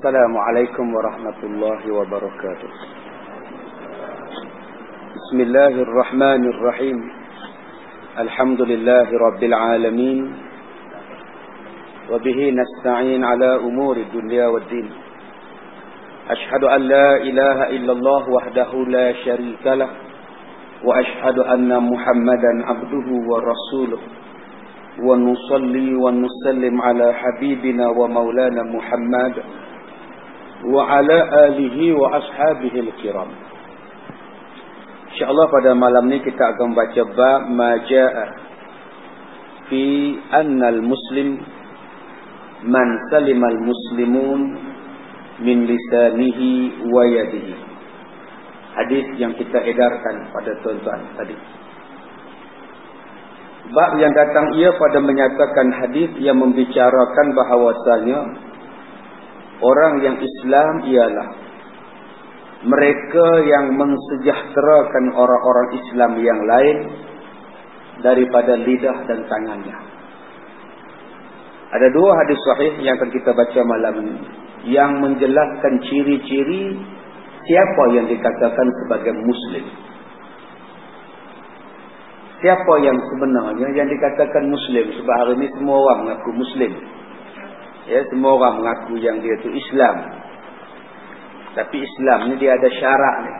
Assalamualaikum warahmatullahi wabarakatuh. Bismillahirrahmanirrahim. Alhamdulillahi rabbil alamin. Wa bihi nasta'in ala umuri dunya waddin. Ashhadu an la ilaha illallah wahdahu la syarika lah. Wa ashhadu anna Muhammadan abduhu wa rasuluh. Wa nusalli wa nusallim ala habibina wa maulana Muhammad wa ala alihi wa ashabihi al-kiram. InsyaAllah pada malam ni kita akan baca bab maja'a fi anna al-muslim man salima al-muslimun min lisanihi wa yadihi. Hadis yang kita edarkan pada tuan-tuan tadi. Bab yang datang ia pada menyatakan hadis yang membicarakan bahawasanya orang yang Islam ialah mereka yang mensejahterakan orang-orang Islam yang lain daripada lidah dan tangannya. Ada dua hadis sahih yang akan kita baca malam ini yang menjelaskan ciri-ciri siapa yang dikatakan sebagai Muslim. Siapa yang sebenarnya yang dikatakan Muslim? Sebab hari ini semua orang mengaku Muslim. Ya, semua orang mengaku yang dia itu Islam. Tapi Islam ni dia ada syarat ni.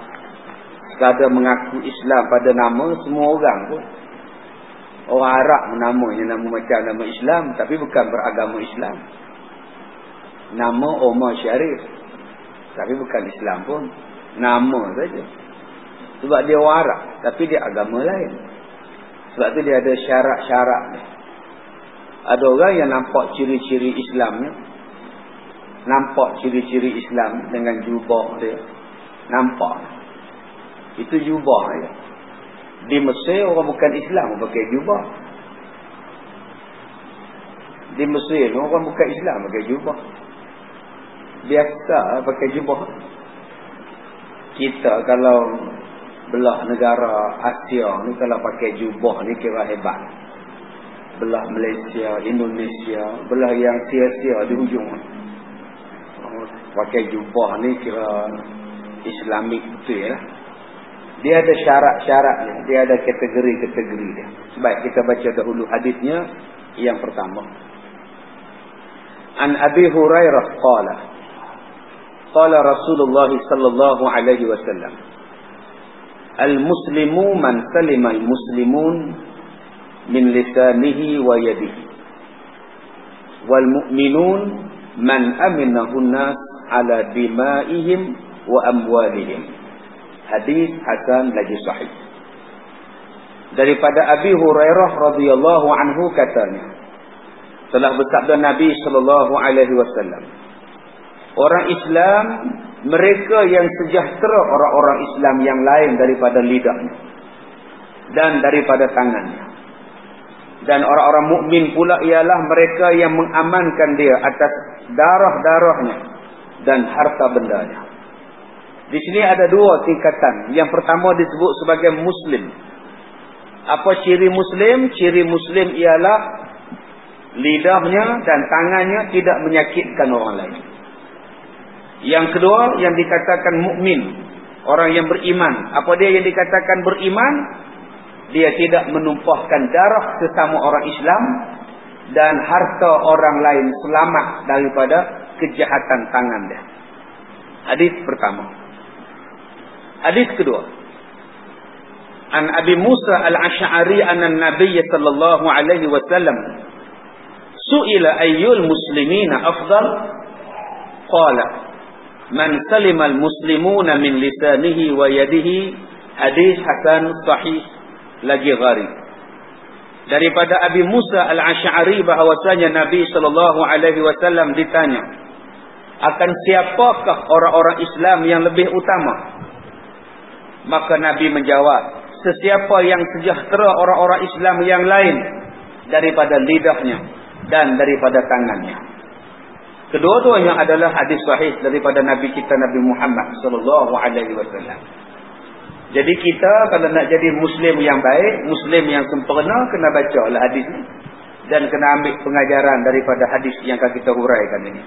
Sekadar mengaku Islam pada nama semua orang pun. Orang Arab namanya nama macam nama Islam tapi bukan beragama Islam. Nama Omar Syarif tapi bukan Islam pun. Nama saja. Sebab dia orang Arab tapi dia agama lain. Sebab tu dia ada syarat-syarat ni. Ada orang yang nampak ciri-ciri Islamnya. Nampak ciri-ciri Islam dengan jubah dia. Nampak. Itu jubah dia. Di Mesir orang bukan Islam pakai jubah. Di Mesir orang bukan Islam pakai jubah. Biasa pakai jubah. Kita kalau belah negara Asia ni kalau pakai jubah ni kira hebat. Belah Malaysia, Indonesia, belah yang sia-sia di hujung. Pakai jubah ni kira Islamik betul ya. Dia ada syarat-syaratnya, dia ada kategori-kategori dia. Baik, kita baca dahulu hadisnya yang pertama. An Abi Hurairah qala qala Rasulullah sallallahu alaihi wasallam al-muslimu man salima al-muslimun min lisanihi wa yadihi wal mu'minun man aminahu an-nas ala dima'ihim wa amwalihim. Hadis hasan lagi sahih. Daripada Abi Hurairah radhiyallahu anhu katanya, telah bersabda Nabi sallallahu alaihi wasallam, orang Islam mereka yang sejahtera orang-orang Islam yang lain daripada lidahnya dan daripada tangannya. Dan orang-orang mukmin pula ialah mereka yang mengamankan dia atas darah-darahnya dan harta bendanya. Di sini ada dua tingkatan. Yang pertama disebut sebagai Muslim. Apa ciri Muslim? Ciri Muslim ialah lidahnya dan tangannya tidak menyakitkan orang lain. Yang kedua yang dikatakan mukmin, orang yang beriman. Apa dia yang dikatakan beriman? Dia tidak menumpahkan darah sesama orang Islam dan harta orang lain selamat daripada kejahatan tangan dia. Hadis pertama. Hadis kedua. An Abi Musa al-Asy'ari anna an-nabiy sallallahu alaihi wasallam su'ila ayyul muslimina afdal? Qala man salima al-muslimuna min lisanihi wa yadihi. Hadis hasan sahih lagi gharib. Daripada Abi Musa al-Asy'ari bahawasanya Nabi sallallahu alaihi wasallam ditanya, akan siapakah orang-orang Islam yang lebih utama? Maka Nabi menjawab, sesiapa yang sejahtera orang-orang Islam yang lain daripada lidahnya dan daripada tangannya. Kedua-duanya adalah hadis sahih daripada Nabi kita Nabi Muhammad sallallahu alaihi wasallam. Jadi kita kalau nak jadi Muslim yang baik, Muslim yang sempurna, kena bacalah hadis ni dan kena ambil pengajaran daripada hadis yang akan kita huraikan ini.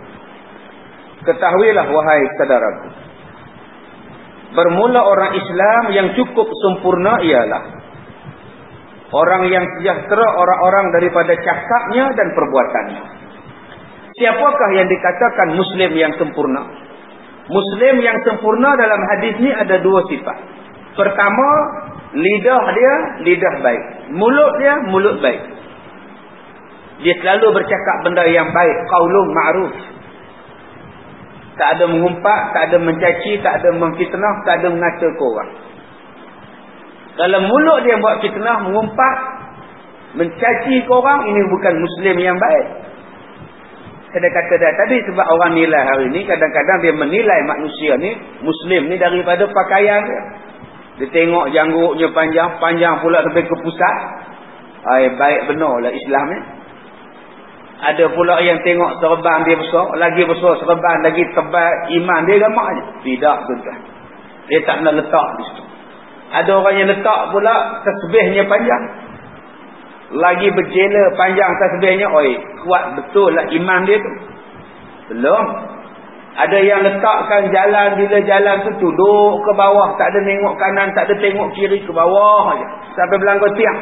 Ketahuilah wahai saudaraku, bermula orang Islam yang cukup sempurna ialah orang yang sejahtera orang-orang daripada cakapnya dan perbuatannya. Siapakah yang dikatakan Muslim yang sempurna? Muslim yang sempurna dalam hadis ni ada dua sifat. Pertama, lidah dia lidah baik, mulut dia mulut baik. Dia selalu bercakap benda yang baik, qaulun ma'ruf. Tak ada mengumpat, tak ada mencaci, tak ada memfitnah, tak ada mengata ke orang. Kalau mulut dia buat fitnah, mengumpat, mencaci ke orang, ini bukan Muslim yang baik. Saya dah kata dah tadi, sebab orang nilai hari ni, kadang-kadang dia menilai manusia ni, Muslim ni daripada pakaian dia. Dia tengok jangguknya panjang pula sampai ke pusat. Baik benar lah Islam ni. Ada pula yang tengok serban dia besar, lagi besar serban, lagi tebal iman dia gamak je. Tidak tuan-tuan. Dia tak nak letak di situ. Ada orang yang letak pula tasbihnya panjang. Lagi berjela panjang tasbihnya, kuat betul lah iman dia tu. Belum. Ada yang letakkan jalan, bila jalan tu duduk ke bawah, tak ada tengok kanan, tak ada tengok kiri, ke bawah aja sampai belangkau tiang.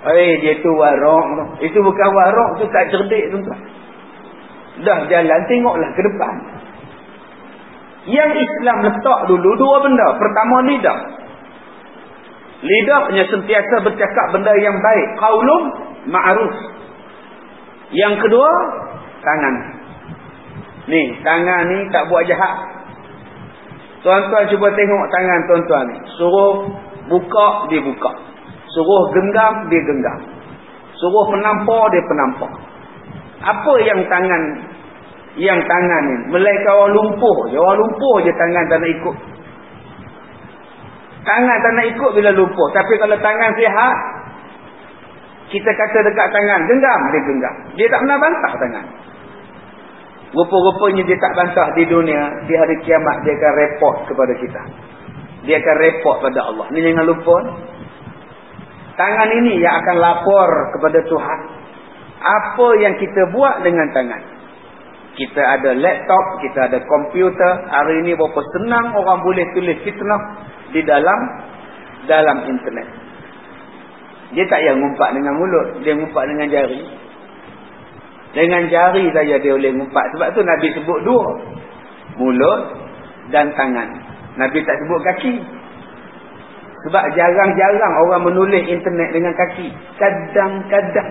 Dia tu warok tu. Itu bukan warok, tu tak cerdik tuan-tuan. Dah jalan, tengoklah ke depan. Yang Islam letak dulu dua benda. Pertama, lidah. Lidahnya sentiasa bercakap benda yang baik, qaulun ma'ruf. Yang kedua, tangan. Ni, tangan ni tak buat jahat. Tuan-tuan cuba tengok tangan tuan-tuan ni. Suruh buka, dia buka. Suruh genggam, dia genggam. Suruh penampar, dia penampar. Apa yang tangan ni? Melainkan orang lumpuh je. Orang lumpuh je tangan tak nak ikut. Tangan tak nak ikut bila lumpuh. Tapi kalau tangan sihat, kita kata dekat tangan, genggam, dia genggam. Dia tak pernah bantah tangan. Rupa-rupanya dia tak bantah di dunia. Di hari kiamat dia akan report kepada kita. Dia akan report pada Allah. Ni jangan lupa. Tangan ini yang akan lapor kepada Tuhan. Apa yang kita buat dengan tangan. Kita ada laptop, kita ada komputer. Hari ini berapa senang orang boleh tulis fitnah di dalam internet. Dia tak payah ngumpat dengan mulut, dia ngumpat dengan jari. Dengan jari saja dia boleh ngumpat. Sebab tu Nabi sebut dua, mulut dan tangan. Nabi tak sebut kaki. Sebab jarang-jarang orang menulis internet dengan kaki. Kadang-kadang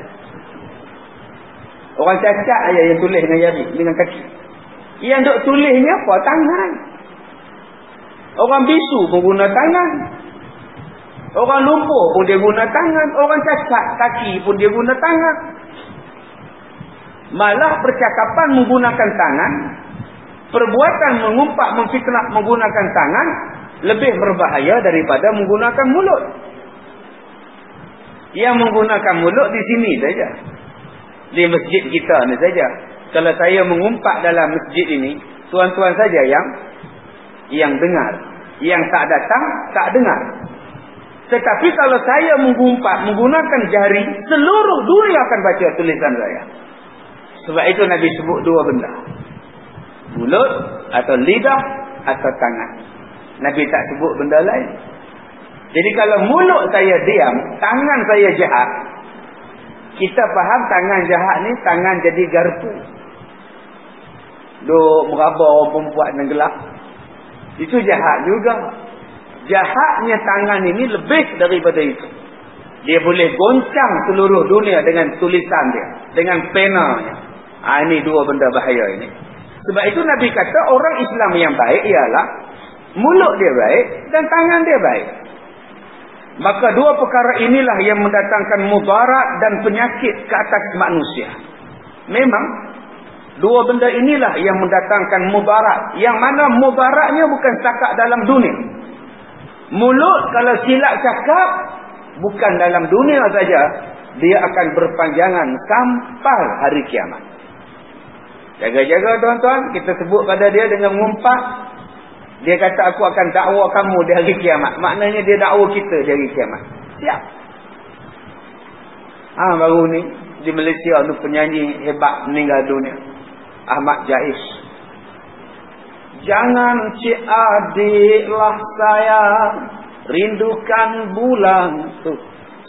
orang cacat aja yang tulis dengan jari, dengan kaki. Yang duk tulisnya apa? Tangan. Orang bisu pun guna tangan. Orang lumpuh pun dia guna tangan. Orang cacat kaki pun dia guna tangan. Malah percakapan menggunakan tangan, perbuatan mengumpat, memfitnah menggunakan tangan lebih berbahaya daripada menggunakan mulut. Yang menggunakan mulut di sini saja, di masjid kita ni saja. Kalau saya mengumpat dalam masjid ini, tuan-tuan saja yang dengar. Yang tak datang tak dengar. Tetapi kalau saya mengumpat menggunakan jari, seluruh dunia akan baca tulisan saya. Sebab itu Nabi sebut dua benda. Mulut atau lidah atau tangan. Nabi tak sebut benda lain. Jadi kalau mulut saya diam, tangan saya jahat, kita faham tangan jahat ni tangan jadi garpu. Duk meraba orang perempuan dan gelap. Itu jahat juga. Jahatnya tangan ini lebih daripada itu. Dia boleh goncang seluruh dunia dengan tulisan dia, dengan penanya. Ini dua benda bahaya ini. Sebab itu Nabi kata orang Islam yang baik ialah mulut dia baik dan tangan dia baik. Maka dua perkara inilah yang mendatangkan mudarat dan penyakit ke atas manusia. Memang dua benda inilah yang mendatangkan mudarat. Yang mana mudaratnya bukan setakat dalam dunia. Mulut kalau silap cakap, bukan dalam dunia saja, dia akan berpanjangan sampai hari kiamat. Jaga-jaga tuan-tuan, kita sebut pada dia dengan mengumpat. Dia kata aku akan dakwa kamu di hari kiamat. Maknanya dia dakwa kita di hari kiamat. Siap. Baru ni di Malaysia tu penyanyi hebat meninggal dunia. Ahmad Jais. Jangan cik adiklah saya rindukan bulan tu.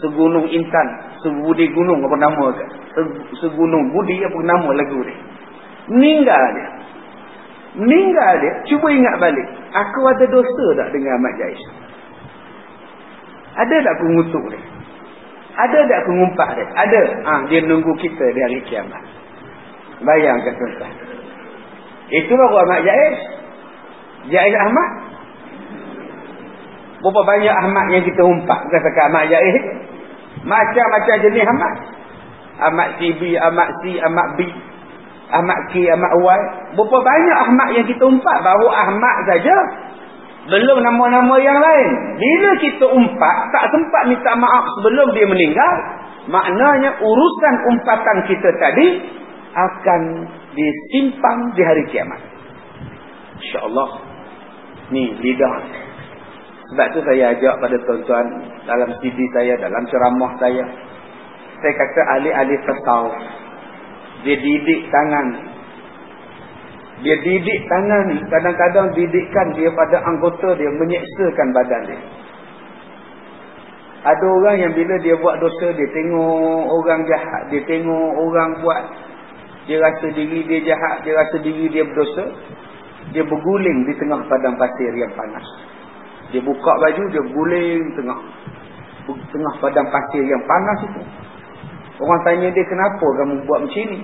Segunung Intan, sebudi gunung apa nama ke? Segunung budi apa nama lagu dia. Meninggal dia. Cuba ingat balik. Aku ada dosa tak dengan Ahmad Jais? Ada tak aku ngutuk dia? Ada tak aku ngumpat dia? Ada. Dia nunggu kita di hari kiamat. Bayangkan tuan-tuan. Itu baru Ahmad Jais. Jais Ahmad. Berapa banyak Ahmad yang kita umpat? Bukan sekadar Ahmad Jais. Macam-macam jenis Ahmad. Ahmad CB, Ahmad C, Ahmad B, Ahmad K, Ahmad Y. Berapa banyak Ahmad yang kita umpat? Baru Ahmad saja. Belum nama-nama yang lain. Bila kita umpat, tak sempat minta maaf sebelum dia meninggal, maknanya urusan umpatan kita tadi akan disimpan di hari kiamat. InsyaAllah. Ni lidah. Sebab tu saya ajak pada tuan-tuan dalam CD saya, dalam ceramah saya. Saya kata ahli-ahli tasawuf, dia didik tangan. Dia didik tangan ni, kadang-kadang didikkan dia pada anggota dia, menyeksakan badan dia. Ada orang yang bila dia buat dosa, dia tengok orang jahat, dia tengok orang buat, dia rasa diri dia jahat, dia rasa diri dia berdosa, dia berguling di tengah padang pasir yang panas. Dia buka baju, dia berguling tengah padang pasir yang panas itu. Orang tanya dia, kenapa kamu buat macam ni?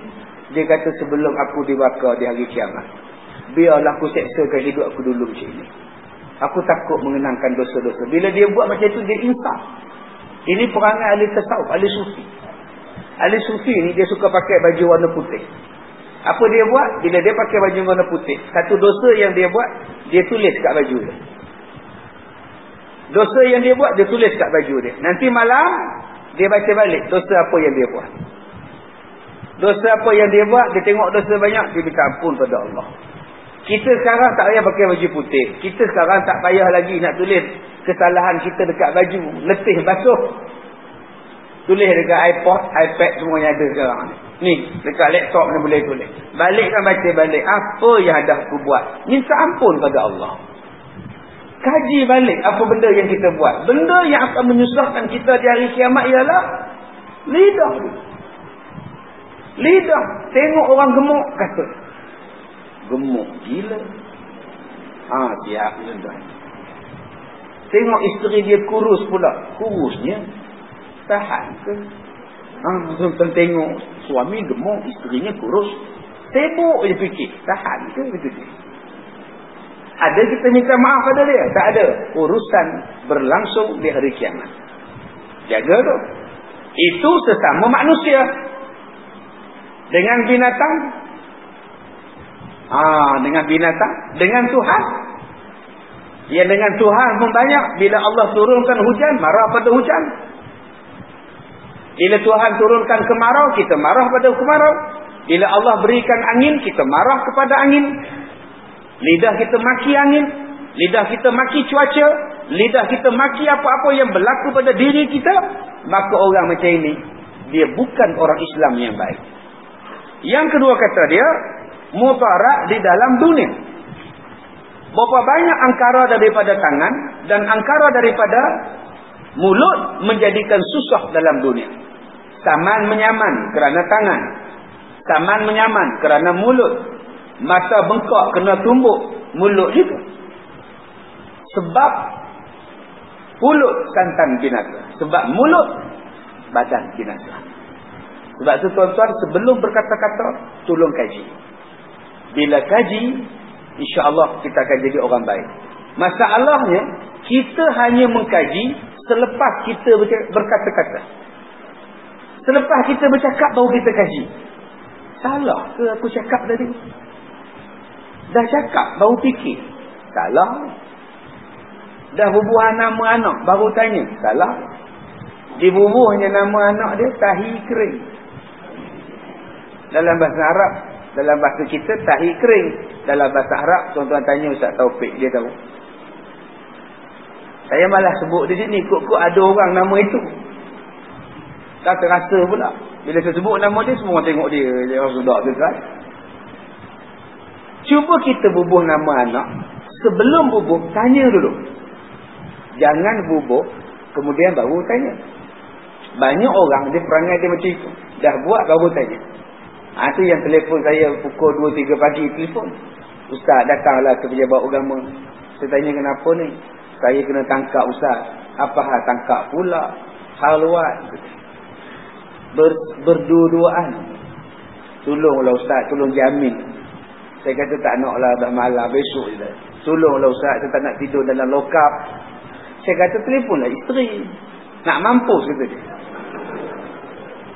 Dia kata, sebelum aku dibakar di hari kiamat, biarlah aku seksakan hidup aku dulu macam ni. Aku takut mengenangkan dosa-dosa. Bila dia buat macam tu, dia insaf. Ini perangai ahli tasawuf, ahli sufi. Ahli sufi ni dia suka pakai baju warna putih. Apa dia buat? Bila dia pakai baju warna putih, satu dosa yang dia buat, dia tulis kat baju dia. Dosa yang dia buat, dia tulis kat baju dia. Nanti malam, dia baca balik dosa apa yang dia buat. Dosa apa yang dia buat, dia tengok dosa banyak, dia minta ampun pada Allah. Kita sekarang tak payah pakai baju putih. Kita sekarang tak payah lagi nak tulis kesalahan kita dekat baju. Letih basuh. Tulis dekat iPod, iPad, semuanya ada sekarang. Ni, dekat laptop ni boleh tulis. Balikkan baca balik. Apa yang dah aku buat? Minta ampun pada Allah. Kaji balik apa benda yang kita buat. Benda yang akan menyusahkan kita di hari kiamat ialah lidah. Lidah. Tengok orang gemuk, kata. Gemuk gila. Siap lidah. Tengok isteri dia kurus pula. Kurusnya tahan ke? Tuan-tuan tengok suami gemuk, isterinya kurus. Sibuk je fikir. Tahan ke? Begitu. Ada kita minta maaf pada dia? Tak ada. Urusan berlangsung di hari kiamat. Jaga tu. Itu sesama manusia. Dengan binatang. Dengan binatang. Dengan Tuhan. Ya, dengan Tuhan pun banyak. Bila Allah turunkan hujan, marah pada hujan. Bila Tuhan turunkan kemarau, kita marah pada kemarau. Bila Allah berikan angin, kita marah kepada angin. Lidah kita maki angin. Lidah kita maki cuaca. Lidah kita maki apa-apa yang berlaku pada diri kita. Maka orang macam ini, dia bukan orang Islam yang baik. Yang kedua kata dia, mudarat di dalam dunia. Berapa banyak angkara daripada tangan dan angkara daripada mulut menjadikan susah dalam dunia. Saman menyaman kerana tangan. Saman menyaman kerana mulut. Mata bengkak kena tumbuk mulut juga. Sebab mulut santan binasa. Sebab mulut badan binasa. Sebab itu tuan-tuan, sebelum berkata-kata, tolong kaji. Bila kaji, insya-Allah kita akan jadi orang baik. Masalahnya, kita hanya mengkaji selepas kita berkata-kata. Selepas kita bercakap baru kita kaji. Salah ke aku cakap tadi? Dah cakap baru fikir. Salah. Dah bubuhan nama anak baru tanya. Salah. Dibubuhnya nama anak dia tahi kering. Dalam bahasa Arab, dalam bahasa kita tahi kering. Dalam bahasa Arab, tuan-tuan tanya Ustaz Taufik, dia tahu. Saya malah sebut di sini, kok ada orang nama itu. Tak terasa pula. Bila saya sebut nama dia, semua orang tengok dia. Dia orang sudah ke kan? Cuba kita bubuh nama anak. Sebelum bubuh, tanya dulu. Jangan bubuh, kemudian baru tanya. Banyak orang, dia perangai dia macam itu. Dah buat, baru tanya. Itu yang telefon saya pukul 2-3 pagi, telefon. Ustaz datanglah ke pejabat agama. Saya tanya kenapa ni? Saya kena tangkap Ustaz. Apa hal tangkap pula? Halwat. Berdua-duaan. Tolonglah Ustaz, tolong jamin. Saya kata tak naklah dah malam, besok je. Tolonglah Ustaz, saya tak nak tidur dalam lokap. Saya kata telefonlah isteri. Nak mampus kata dia.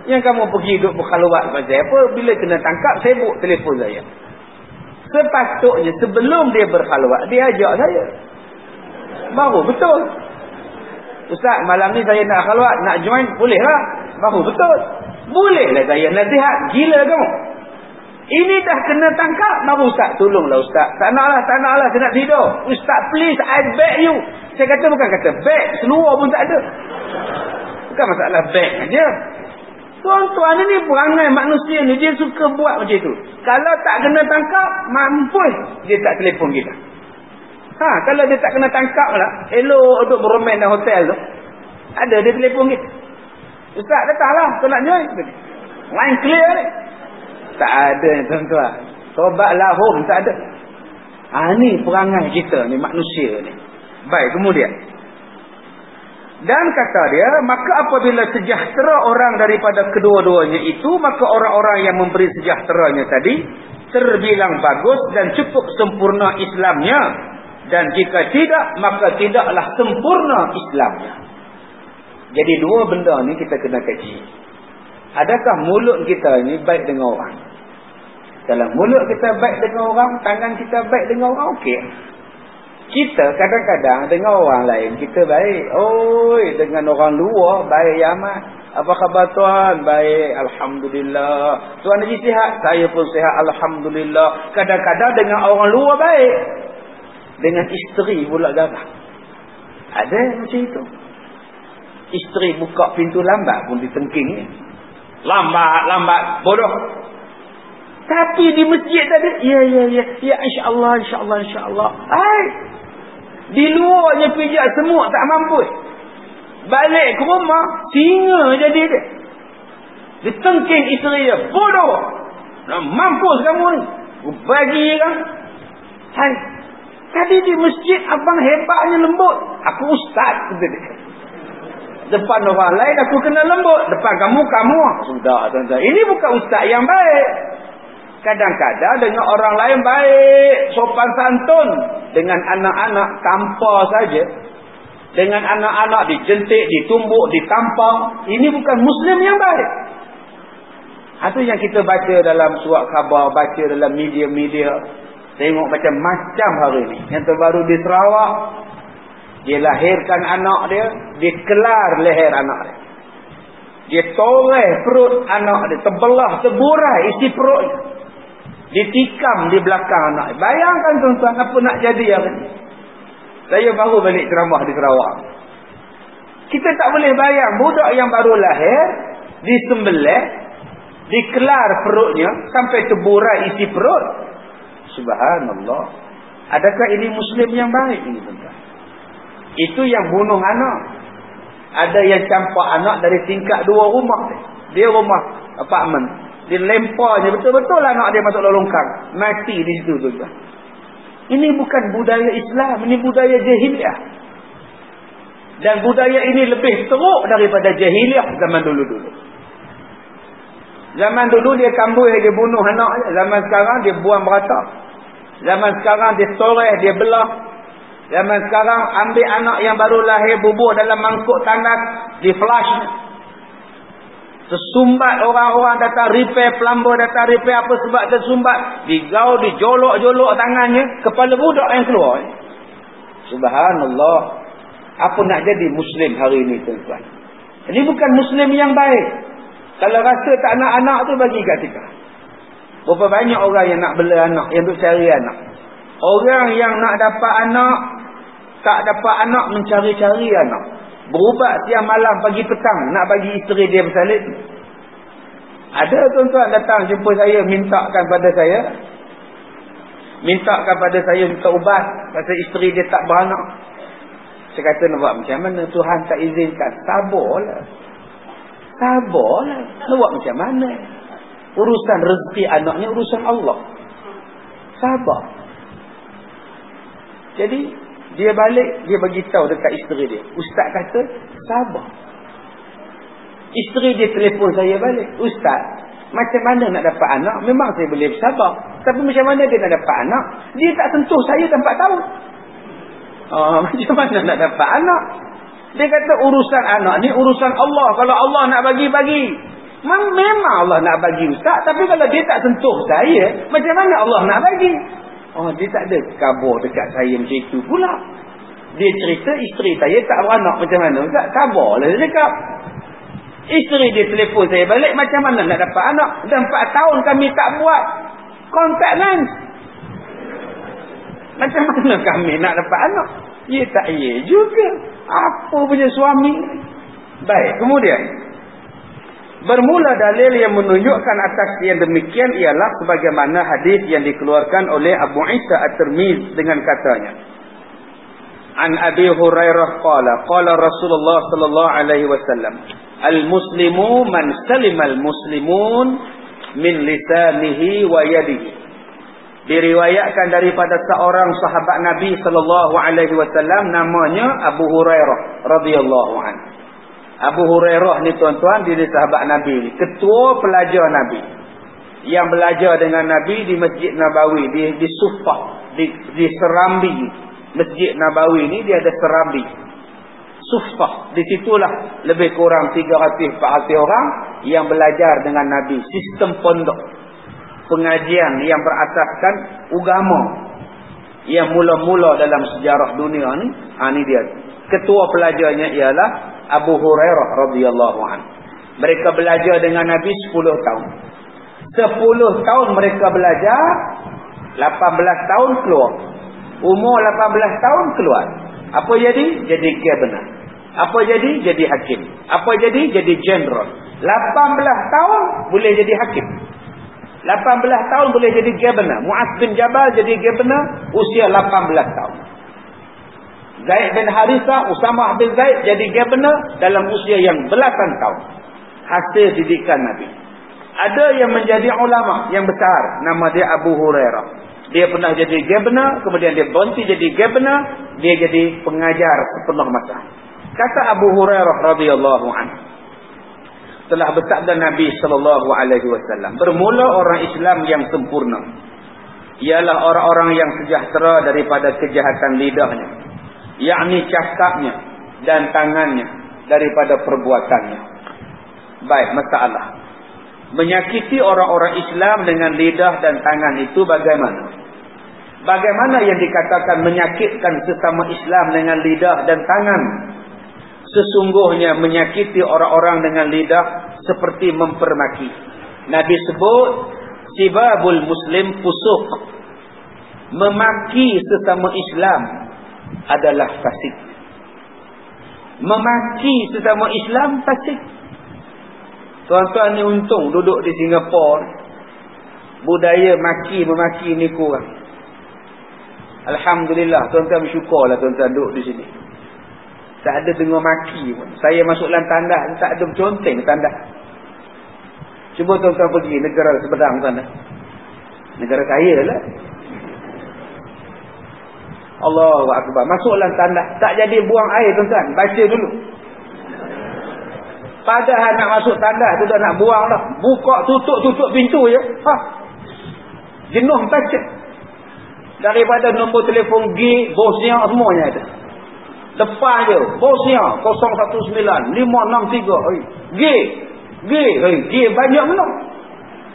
Yang kamu pergi duduk berkhalwat pasal apa? Bila kena tangkap, sibuk telefon saya. Sepatutnya sebelum dia berkhalwat, dia ajak saya. Baru betul. Ustaz, malam ni saya nak khalwat, nak join, boleh lah. Baru betul. Bolehlah saya nasihat. Gila kamu. Ini dah kena tangkap. Baru Ustaz, tolonglah Ustaz. Tak naklah, saya nak tidur. Ustaz, please, I beg you. Saya kata bukan kata beg, seluar pun tak ada. Bukan masalah beg aja. Tuan-tuan ni perangai manusia ni, dia suka buat macam tu. Kalau tak kena tangkap, mampus dia tak telefon kita. Kalau dia tak kena tangkap lah, elok duduk bermain dalam hotel tu, ada dia telefon kita. Ustaz datanglah, kau nak join. Line clear ni. Tak ada tuan-tuan. Tobatlah home, tak ada. Ni perangai kita ni, manusia ni. Baik, kemudian. Dan kata dia, maka apabila sejahtera orang daripada kedua-duanya itu, maka orang-orang yang memberi sejahteranya tadi terbilang bagus dan cukup sempurna Islamnya. Dan jika tidak, maka tidaklah sempurna Islamnya. Jadi dua benda ni kita kena kaji. Adakah mulut kita ni baik dengan orang? Kalau mulut kita baik dengan orang, tangan kita baik dengan orang, okey. Kita kadang-kadang dengan orang lain kita baik. Dengan orang luar baik amat. Apa khabar tuan? Baik, alhamdulillah. Tuan Haji sihat? Saya pun sihat, alhamdulillah. Kadang-kadang dengan orang luar baik. Dengan isteri pula garang. Ada macam itu. Isteri buka pintu lambat pun ditengking ni. Lambat, bodoh. Tapi di masjid tadi, ya insya-Allah. Di luarnya pijak semua tak mampu. Balik ke rumah, singa jadi dia. Ditengking isteri dia, bodoh. Mampus kamu ni. Bagi kan. Tadi di masjid abang hebatnya lembut. Aku ustaz kata dia. Depan orang lain aku kena lembut. Depan kamu. Sudah tuan-tuan. Ini bukan ustaz yang baik. Kadang-kadang dengan orang lain baik, sopan santun. Dengan anak-anak tanpa saja. Dengan anak-anak dijentik, ditumbuk, ditampar. Ini bukan Muslim yang baik. Itu yang kita baca dalam surat khabar, baca dalam media-media. Tengok macam-macam hari ni. Yang terbaru di Sarawak, dia lahirkan anak dia, dia kelar leher anak dia. Dia toreh perut anak dia, terbelah, terburai isi perut. Ditikam di belakang anak dia. Bayangkan tuan-tuan apa nak jadi hari ni. Saya baru balik ceramah di Sarawak. Kita tak boleh bayang budak yang baru lahir, disembelih, dikelar perutnya sampai terburai isi perut. Subhanallah. Adakah ini Muslim yang baik ini tuan-tuan? Itu yang bunuh anak. Ada yang campak anak dari tingkat 2 rumah. Dia rumah apartmen. Dia lemparnya betul-betul anak dia masuk dalam longkang. Mati di situ tuan-tuan. Ini bukan budaya Islam. Ini budaya jahiliah. Dan budaya ini lebih teruk daripada jahiliah zaman dulu-dulu. Zaman dulu dia kambui, dia bunuh anak. Zaman sekarang dia buang beratak. Zaman sekarang dia toreh, dia belah. Zaman sekarang ambil anak yang baru lahir, bubur dalam mangkuk tandas, di flash. Tersumbat orang-orang datang repair, plumber datang repair, apa sebab tersumbat. Digau, dijolok-jolok tangannya, kepala budak yang keluar. Subhanallah. Apa nak jadi Muslim hari ini tuan-tuan? Ini bukan Muslim yang baik. Kalau rasa tak nak anak tu, bagi kat kita. Berapa banyak orang yang nak bela anak, yang duk cari anak. Orang yang nak dapat anak, tak dapat anak, mencari-cari anak. Berubat siang malam, pagi petang, nak bagi isteri dia bersalin. Ada tuan-tuan datang jumpa saya, mintakan pada saya. minta kepada saya minta ubat pasal isteri dia tak beranak. Saya kata nak buat macam mana? Tuhan tak izinkan. Sabarlah. Nak buat macam mana? Urusan rezeki anak ni urusan Allah. Sabar. Jadi dia balik, dia bagi tahu dekat isteri dia. Ustaz kata sabar. Isteri dia telefon saya balik. Ustaz, macam mana nak dapat anak? Memang saya boleh bersabar. Tapi macam mana dia nak dapat anak? Dia tak sentuh saya dah 4 tahun. Macam mana nak dapat anak? Dia kata urusan anak ni urusan Allah. Kalau Allah nak bagi. Memang Allah nak bagi Ustaz. Tapi kalau dia tak sentuh saya, macam mana Allah nak bagi? Dia tak ada kabar dekat saya macam itu pula. Dia cerita isteri saya tak beranak macam mana Ustaz? Sabarlah dia cakap. Isteri dia telefon saya balik, macam mana nak dapat anak? Dah 4 tahun kami tak buat contact lens. Macam mana kami nak dapat anak? Ya tak ya juga. Apa punya suami? Baik, kemudian bermula dalil yang menunjukkan atas yang demikian ialah sebagaimana hadis yang dikeluarkan oleh Abu Isa At-Tirmizi dengan katanya, An Abi Hurairah qala Rasulullah sallallahu alaihi wasallam, al-muslimu man salimal muslimun min lisanihi wa yadihi. Diriwayatkan daripada seorang sahabat Nabi sallallahu alaihi wasallam, namanya Abu Hurairah radhiyallahu anhu. Abu Hurairah ni tuan-tuan, dia sahabat Nabi ni, ketua pelajar Nabi yang belajar dengan Nabi di Masjid Nabawi, di Sufah, di Serambi. Masjid Nabawi ni dia ada Serambi, Sufah. Di situlah lebih kurang 300-400 orang yang belajar dengan Nabi. Sistem pondok pengajian yang berasaskan agama yang mula-mula dalam sejarah dunia ni. Ni dia. Ketua pelajarnya ialah Abu Hurairah radhiyallahu anhu. Mereka belajar dengan Nabi 10 tahun. 10 tahun mereka belajar, 18 tahun keluar. Umur 18 tahun keluar. Apa jadi? Jadi governor. Apa jadi? Jadi hakim. Apa jadi? Jadi general. 18 tahun boleh jadi hakim. 18 tahun boleh jadi governor. Mu'adz bin Jabal jadi governor usia 18 tahun. Zaid bin Harithah, Usamah bin Zaid jadi governor dalam usia yang belasan tahun. Hasil didikan Nabi. Ada yang menjadi ulama yang besar, nama dia Abu Hurairah. Dia pernah jadi governor, kemudian dia berhenti jadi governor, dia jadi pengajar sepenuh masa. Kata Abu Hurairah radhiyallahu anhu, telah bersabda Nabi sallallahu alaihi wasallam, bermula orang Islam yang sempurna ialah orang-orang yang sejahtera daripada kejahatan lidahnya, yakni cakapnya dan tangannya, daripada perbuatannya. Baik, masalah menyakiti orang-orang Islam dengan lidah dan tangan itu bagaimana? Bagaimana yang dikatakan menyakitkan sesama Islam dengan lidah dan tangan? Sesungguhnya menyakiti orang-orang dengan lidah seperti mempermaki. Nabi sebut sibabul muslim fusuq. Memaki sesama Islam adalah fasik. Memaki sesama Islam fasik. Tuan-tuan ni untung duduk di Singapura. Budaya maki-memaki ni kurang. Alhamdulillah, tuan-tuan bersyukurlah tuan-tuan duduk di sini. Tak ada dengar maki pun. Saya masuk dalam tandas, tak ada conteng tandas. Cuba tuan-tuan pergi negara seberang sana. Negara kaya lah. Allahu Akbar. Masuk dalam tandas, tak jadi buang air tuan-tuan. Baca dulu. Padahal nak masuk tandas tu dah nak buang dah. Buka, tutup pintu je. Jenuh baca. Daripada nombor telefon G, Bosnia semuanya ada. Depan je, Bosnia 019-563. G banyak pula.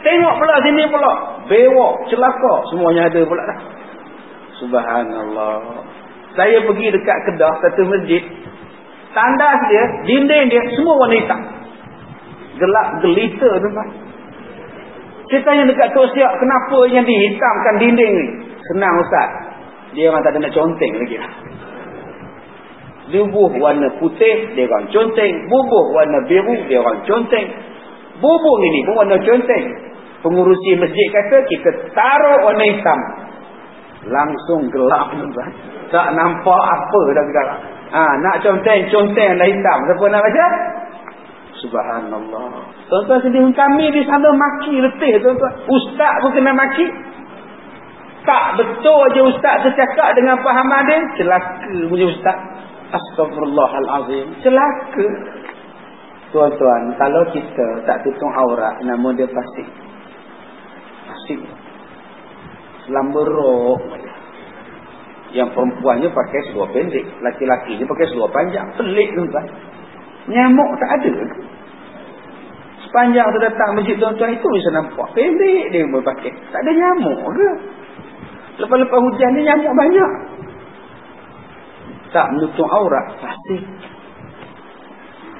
Tengok pula sini pula. Bewak, celaka, semuanya ada pula dah. Subhanallah. Saya pergi dekat Kedah, satu masjid. Tandas dia, dinding dia, semua warna hitam. Gelap gelita tuan-tuan. Saya tanya dekat Tok Siap, kenapa yang dihitamkan dinding ni? Senang Ustaz. Dia memang tak ada nak conteng lagi. Bubuh warna putih, dia orang conteng. Bubuh warna biru, dia orang conteng. Bubuh ini pun warna conteng. Pengurusi masjid kata, kita taruh warna hitam. Langsung gelap tuan. Tak nampak apa dah sekarang. Nak conteng dah hitam. Siapa nak baca? Subhanallah. Tuan-tuan sendiri kami di sana maki letih tuan-tuan. Ustaz pun kena maki. Tak betul je ustaz tercakap dengan fahaman dia. Celaka punya ustaz. Astagfirullahalazim. Celaka. Tuan-tuan, kalau kita tak tutup aurat, nama dia fasik. Fasik. Selamberok. Yang perempuannya pakai seluar pendek, laki-lakinya pakai seluar panjang. Pelik tuan-tuan. Nyamuk tak ada. Sepanjang tu datang masjid tuan-tuan itu bisa nampak pendek dia boleh pakai. Tak ada nyamuk ke? Lepas-lepas hujan ni nyamuk banyak. Tak menutup aurat, fasik.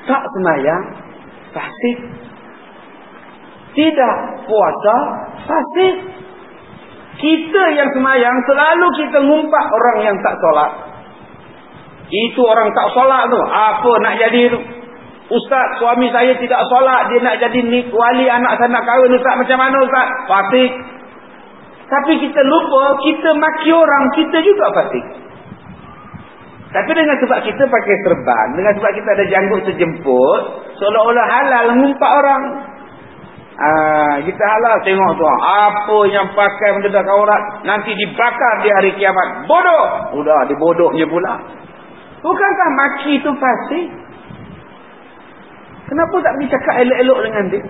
Tak semayang, fasik. Tidak puasa, fasik. Kita yang semayang selalu kita ngumpat orang yang tak solat. Itu orang tak solat tu. Apa nak jadi tu? Ustaz, suami saya tidak solat. Dia nak jadi wali anak saya nak kahwin. Ustaz, macam mana Ustaz? Fasik. Tapi kita lupa, kita maki orang, kita juga fasik. Tapi dengan sebab kita pakai serban, dengan sebab kita ada janggut sejemput, seolah-olah halal ngumpat orang. Kita halal tengok tuan. Apa yang pakai mendedak aurat nanti dibakar di hari kiamat. Bodoh. Udah dibodohnya pula. Bukankah maki itu fasik? Kenapa tak pergi cakap elok-elok dengan dia?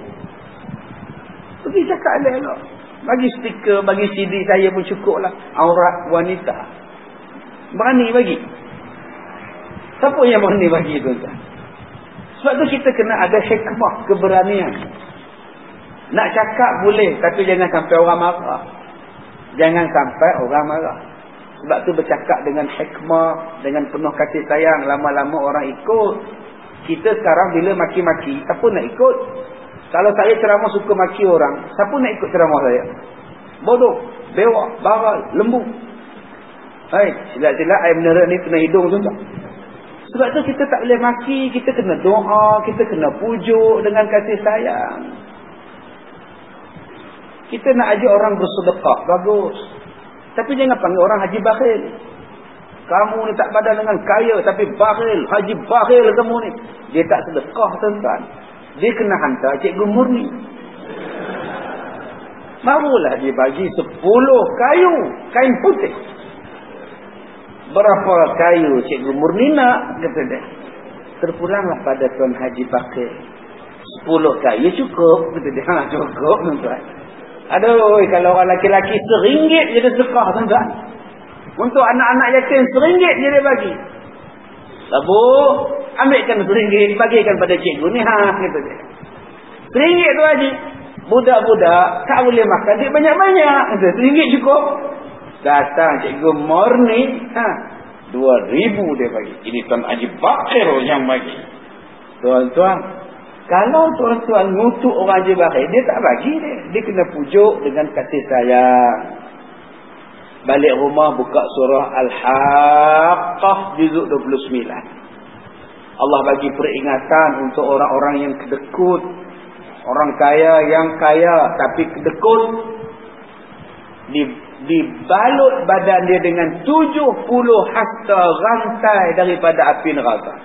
Pergi cakap elok-elok. Bagi stiker, bagi CD saya pun cukup lah. Aurat wanita. Berani bagi. Siapa yang berani bagi tuan-tuan? Sebab tu kita kena ada hikmah, keberanian. Nak cakap boleh, tapi jangan sampai orang marah. Jangan sampai orang marah. Sebab tu bercakap dengan hikmah, dengan penuh kasih sayang. Lama-lama orang ikut. Kita sekarang bila maki-maki, siapa nak ikut? Kalau saya ceramah suka maki orang, siapa nak ikut ceramah saya? Bodoh, bewak, baral, lembu. Silat-silat air mineral ni kena hidung tuan-tuan. Sebab tu kita tak boleh maki, kita kena doa, kita kena pujuk dengan kasih sayang. Kita nak ajak orang bersedekah, bagus. Tapi jangan panggil orang haji bakhil. Kamu ni tak badan dengan kaya, tapi bakhil, haji bakhil kamu ni. Dia tak sedekah tuan-tuan. Dia kena hantar cikgu murni. Barulah dia bagi 10 kayu, kain putih. Berapa kayu cikgu murni nak? Kata dia. Terpulanglah pada Tuan Haji Bakir. 10 kayu cukup. Kata dia. Cukup tuan-tuan. Aduh, kalau orang laki-laki RM1 je dia sedekah tuan-tuan. Untuk anak-anak yatim RM1 je dia bagi. Lalu ambilkan RM1, bagikan pada cikgu ni. Kata dia. RM1 tu Haji. Budak-budak tak boleh makan dia banyak-banyak. RM1 cukup. Datang cikgu murni, 2,000 dia bagi. Ini Tuan Haji Bakir yang bagi. Tuan-tuan, kalau tuan-tuan ngutuk orang Haji Bakir, dia tak bagi dia. Dia kena pujuk dengan kasih sayang. Balik rumah buka surah Al-Haqqah juzuk 29. Allah bagi peringatan untuk orang-orang yang kedekut. Orang kaya yang kaya tapi kedekut. Dibalut badan dia dengan 70 hasta rantai daripada api neraka.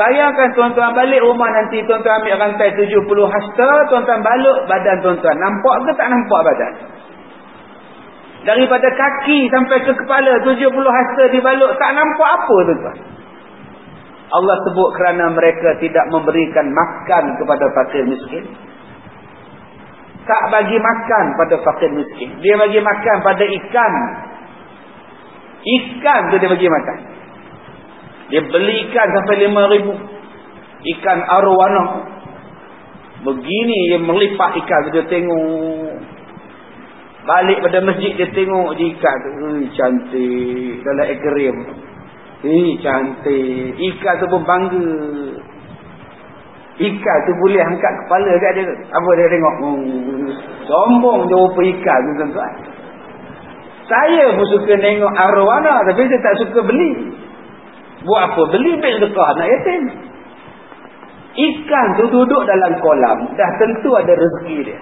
Bayangkan tuan-tuan balik rumah nanti, tuan-tuan ambil rantai 70 hasta, tuan-tuan balut badan tuan-tuan. Nampak ke tak nampak badan? Daripada kaki sampai ke kepala 70 hasta dibalut, tak nampak apa tuan-tuan. Allah sebut kerana mereka tidak memberikan makan kepada fakir miskin. Tak bagi makan pada fakir miskin. Dia bagi makan pada ikan. Ikan tu dia bagi makan. Dia beli ikan sampai 5,000. Ikan arwana. Begini dia melipat ikan tu, dia tengok. Balik pada masjid dia tengok je ikan tu. Cantik. Dalam akuarium. Cantik. Ikan tu pun bangga. Ikan tu boleh angkat kepala kat dia. Apa dia tengok? Sombong dia rupa ikan tu tuan-tuan. Saya pun suka tengok arwana, tapi saya tak suka beli. Buat apa? Beli baik sedekah anak yatim. Ikan tu duduk dalam kolam. Dah tentu ada rezeki dia.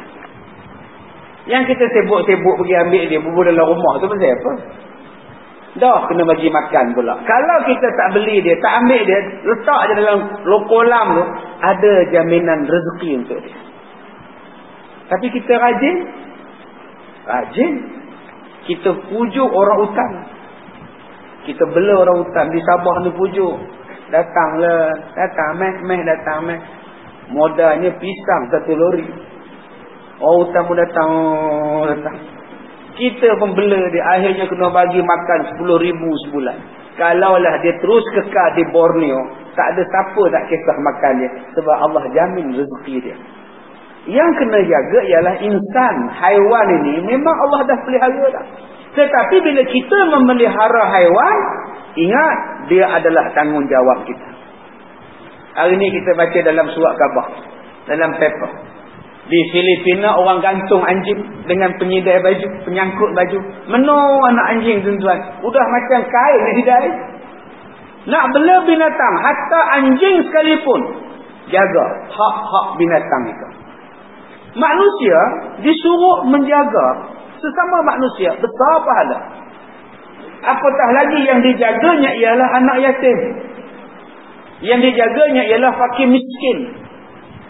Yang kita sibuk-sibuk pergi ambil dia, bubur dalam rumah tu pasal apa? dah kena bagi makan pula. Kalau kita tak beli dia, tak ambil dia, letak je dalam kolam tu, ada jaminan rezeki untuk dia. Tapi kita rajin. Kita pujuk orang hutan. Kita bela orang hutan di Sabah ni pujuk. Datanglah, meh datang. Modalnya pisang 1 lori. Orang hutan pun datang. Kita pun bela dia, akhirnya kena bagi makan 10,000 sebulan. Kalaulah dia terus kekal di Borneo, tak ada siapa tak kisah makan dia, sebab Allah jamin rezeki dia. Yang kena jaga ialah insan, haiwan ini memang Allah dah pelihara dah. Tetapi bila kita memelihara haiwan, ingat dia adalah tanggungjawab kita. Hari ini kita baca dalam surat khabar, dalam paper. Di Filipina orang gantung anjing dengan penyidai baju, penyangkut baju. Menor anak anjing tuan-tuan. Udah macam kain disidai. Nak bela binatang, hatta anjing sekalipun, jaga hak-hak binatang itu. Manusia disuruh menjaga sesama manusia, besar pahala. Apatah lagi yang dijaganya ialah anak yatim. Yang dijaganya ialah fakir miskin.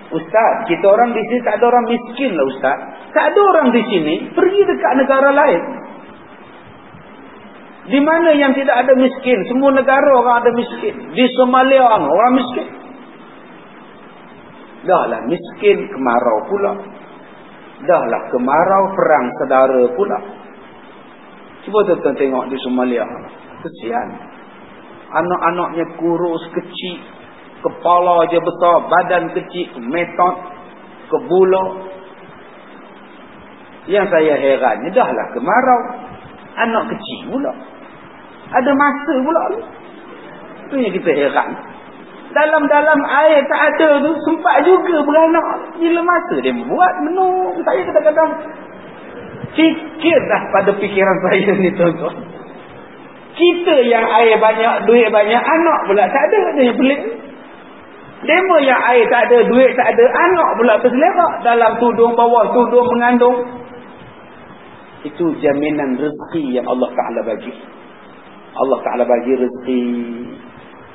Ustaz, kita orang di sini tak ada orang miskin lah Ustaz. Tak ada orang di sini, pergi dekat negara lain. Di mana yang tidak ada miskin? Semua negara orang ada miskin. Di Somalia orang miskin. Dahlah miskin kemarau pula. Dahlah kemarau perang saudara pula. Cuba tuan-tuan tengok di Somalia. Kesian. Anak-anaknya kurus, kecil. Kepala je besar, badan kecil, metot, kebulok. Yang saya herannya, dahlah kemarau. Anak kecil pula. Ada masa pula. Itu yang kita heran. Dalam air tak ada tu, sempat juga beranak. Bila masa dia buat menung. Saya kadang-kadang fikir dah pada fikiran saya ni tuan-tuan. Kita yang air banyak, duit banyak, anak pula tak ada. Ada yang pelik. Demo yang air tak ada, duit tak ada, anak pula berselerak dalam tudung, bawah tudung, mengandung. Itu jaminan rezeki yang Allah Ta'ala bagi. Allah Ta'ala bagi rezeki.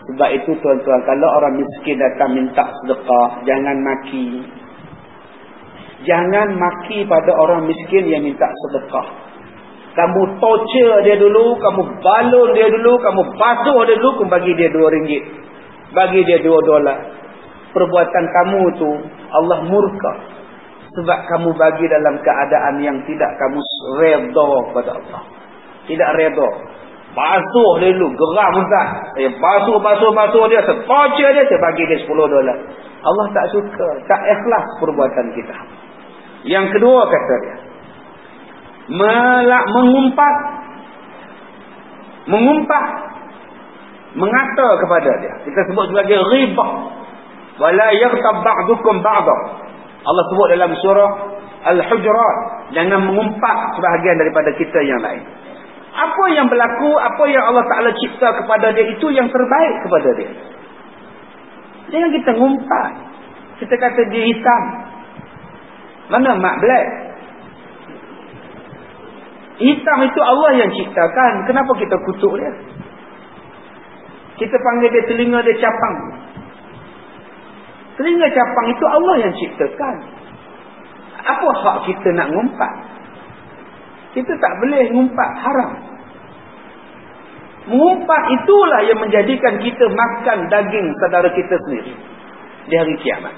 Sebab itu tuan-tuan, kalau orang miskin datang minta sedekah, jangan maki. Jangan maki pada orang miskin yang minta sedekah. Kamu torture dia dulu, kamu balon dia dulu, kamu basuh dia dulu, kamu bagi dia RM2. Bagi dia $2. Perbuatan kamu tu Allah murka. Sebab kamu bagi dalam keadaan yang tidak kamu redha kepada Allah. Tidak redha. Basuh dia dulu, geram Ustaz. Saya basuh dia, saya torture dia, saya bagi dia $10. Allah tak suka, tak ikhlas perbuatan kita. Yang kedua kata dia, mengumpat, mengata kepada dia. Kita sebut sebagai ghibah. Wala yaghtab ba'dukum ba'da. Allah sebut dalam surah Al-Hujurat, jangan mengumpat sebahagian daripada kita yang lain. Apa yang berlaku, apa yang Allah Ta'ala cipta kepada dia, itu yang terbaik kepada dia. Jangan kita ngumpat. Kita kata dia hitam. Mana mak black? Hitam itu Allah yang ciptakan. Kenapa kita kutuk dia? Kita panggil dia telinga dia capang. Telinga capang itu Allah yang ciptakan. Apa hak kita nak ngumpat? Kita tak boleh ngumpat, haram. Mengumpat itulah yang menjadikan kita makan daging saudara kita sendiri di hari kiamat.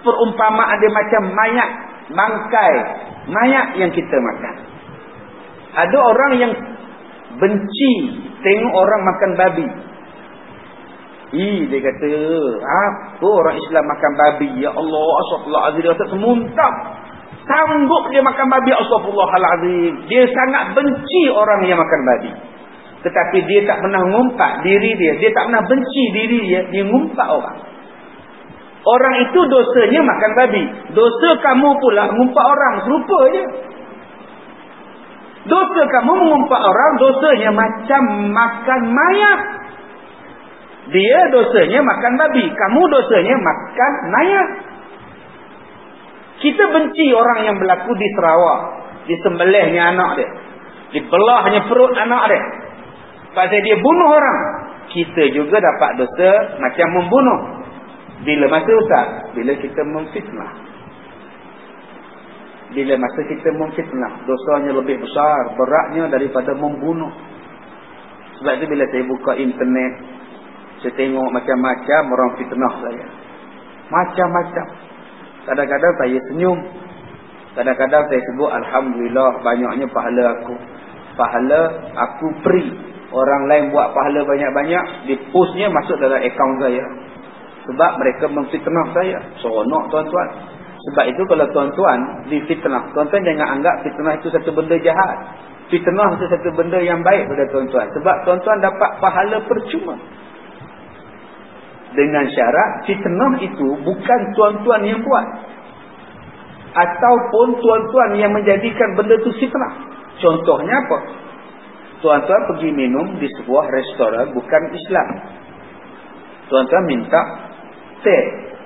Perumpamaan dia macam mayat, bangkai mayat yang kita makan. Ada orang yang benci tengok orang makan babi. Dia kata, apa orang Islam makan babi? Ya Allah, astagfirullahalazim. Dia kata semuntah. Sanggup dia makan babi, astagfirullahalazim. Dia sangat benci orang yang makan babi. Tetapi dia tak pernah ngumpat diri dia. Dia tak pernah benci diri dia. Dia ngumpat orang. Orang itu dosanya makan babi. Dosa kamu pula ngumpat orang. Serupa je. Dosa kamu mengumpat orang, dosanya macam makan mayat. Dia dosanya makan babi. Kamu dosanya makan mayat. Kita benci orang yang berlaku di Sarawak. Disembelihnya anak dia. Dibelahnya perut anak dia. pasal dia bunuh orang, kita juga dapat dosa macam membunuh. Bila masa Ustaz? Bila kita memfitnah. Bila masa kita memfitnah, dosanya lebih besar, beratnya daripada membunuh. Sebab itu bila saya buka internet, saya tengok macam-macam orang fitnah saya. Macam-macam. Kadang-kadang saya senyum. Kadang-kadang saya sebut Alhamdulillah banyaknya pahala aku. Pahala aku free. Orang lain buat pahala banyak-banyak, di-postnya masuk dalam akaun saya. Sebab mereka memfitnah saya. Seronok tuan-tuan. Sebab itu kalau tuan-tuan difitnah, tuan-tuan jangan anggap fitnah itu satu benda jahat. Fitnah itu satu benda yang baik pada tuan-tuan. Sebab tuan-tuan dapat pahala percuma. Dengan syarat fitnah itu bukan tuan-tuan yang buat. Ataupun tuan-tuan yang menjadikan benda itu fitnah. Contohnya apa? Tuan-tuan pergi minum di sebuah restoran bukan Islam. Tuan-tuan minta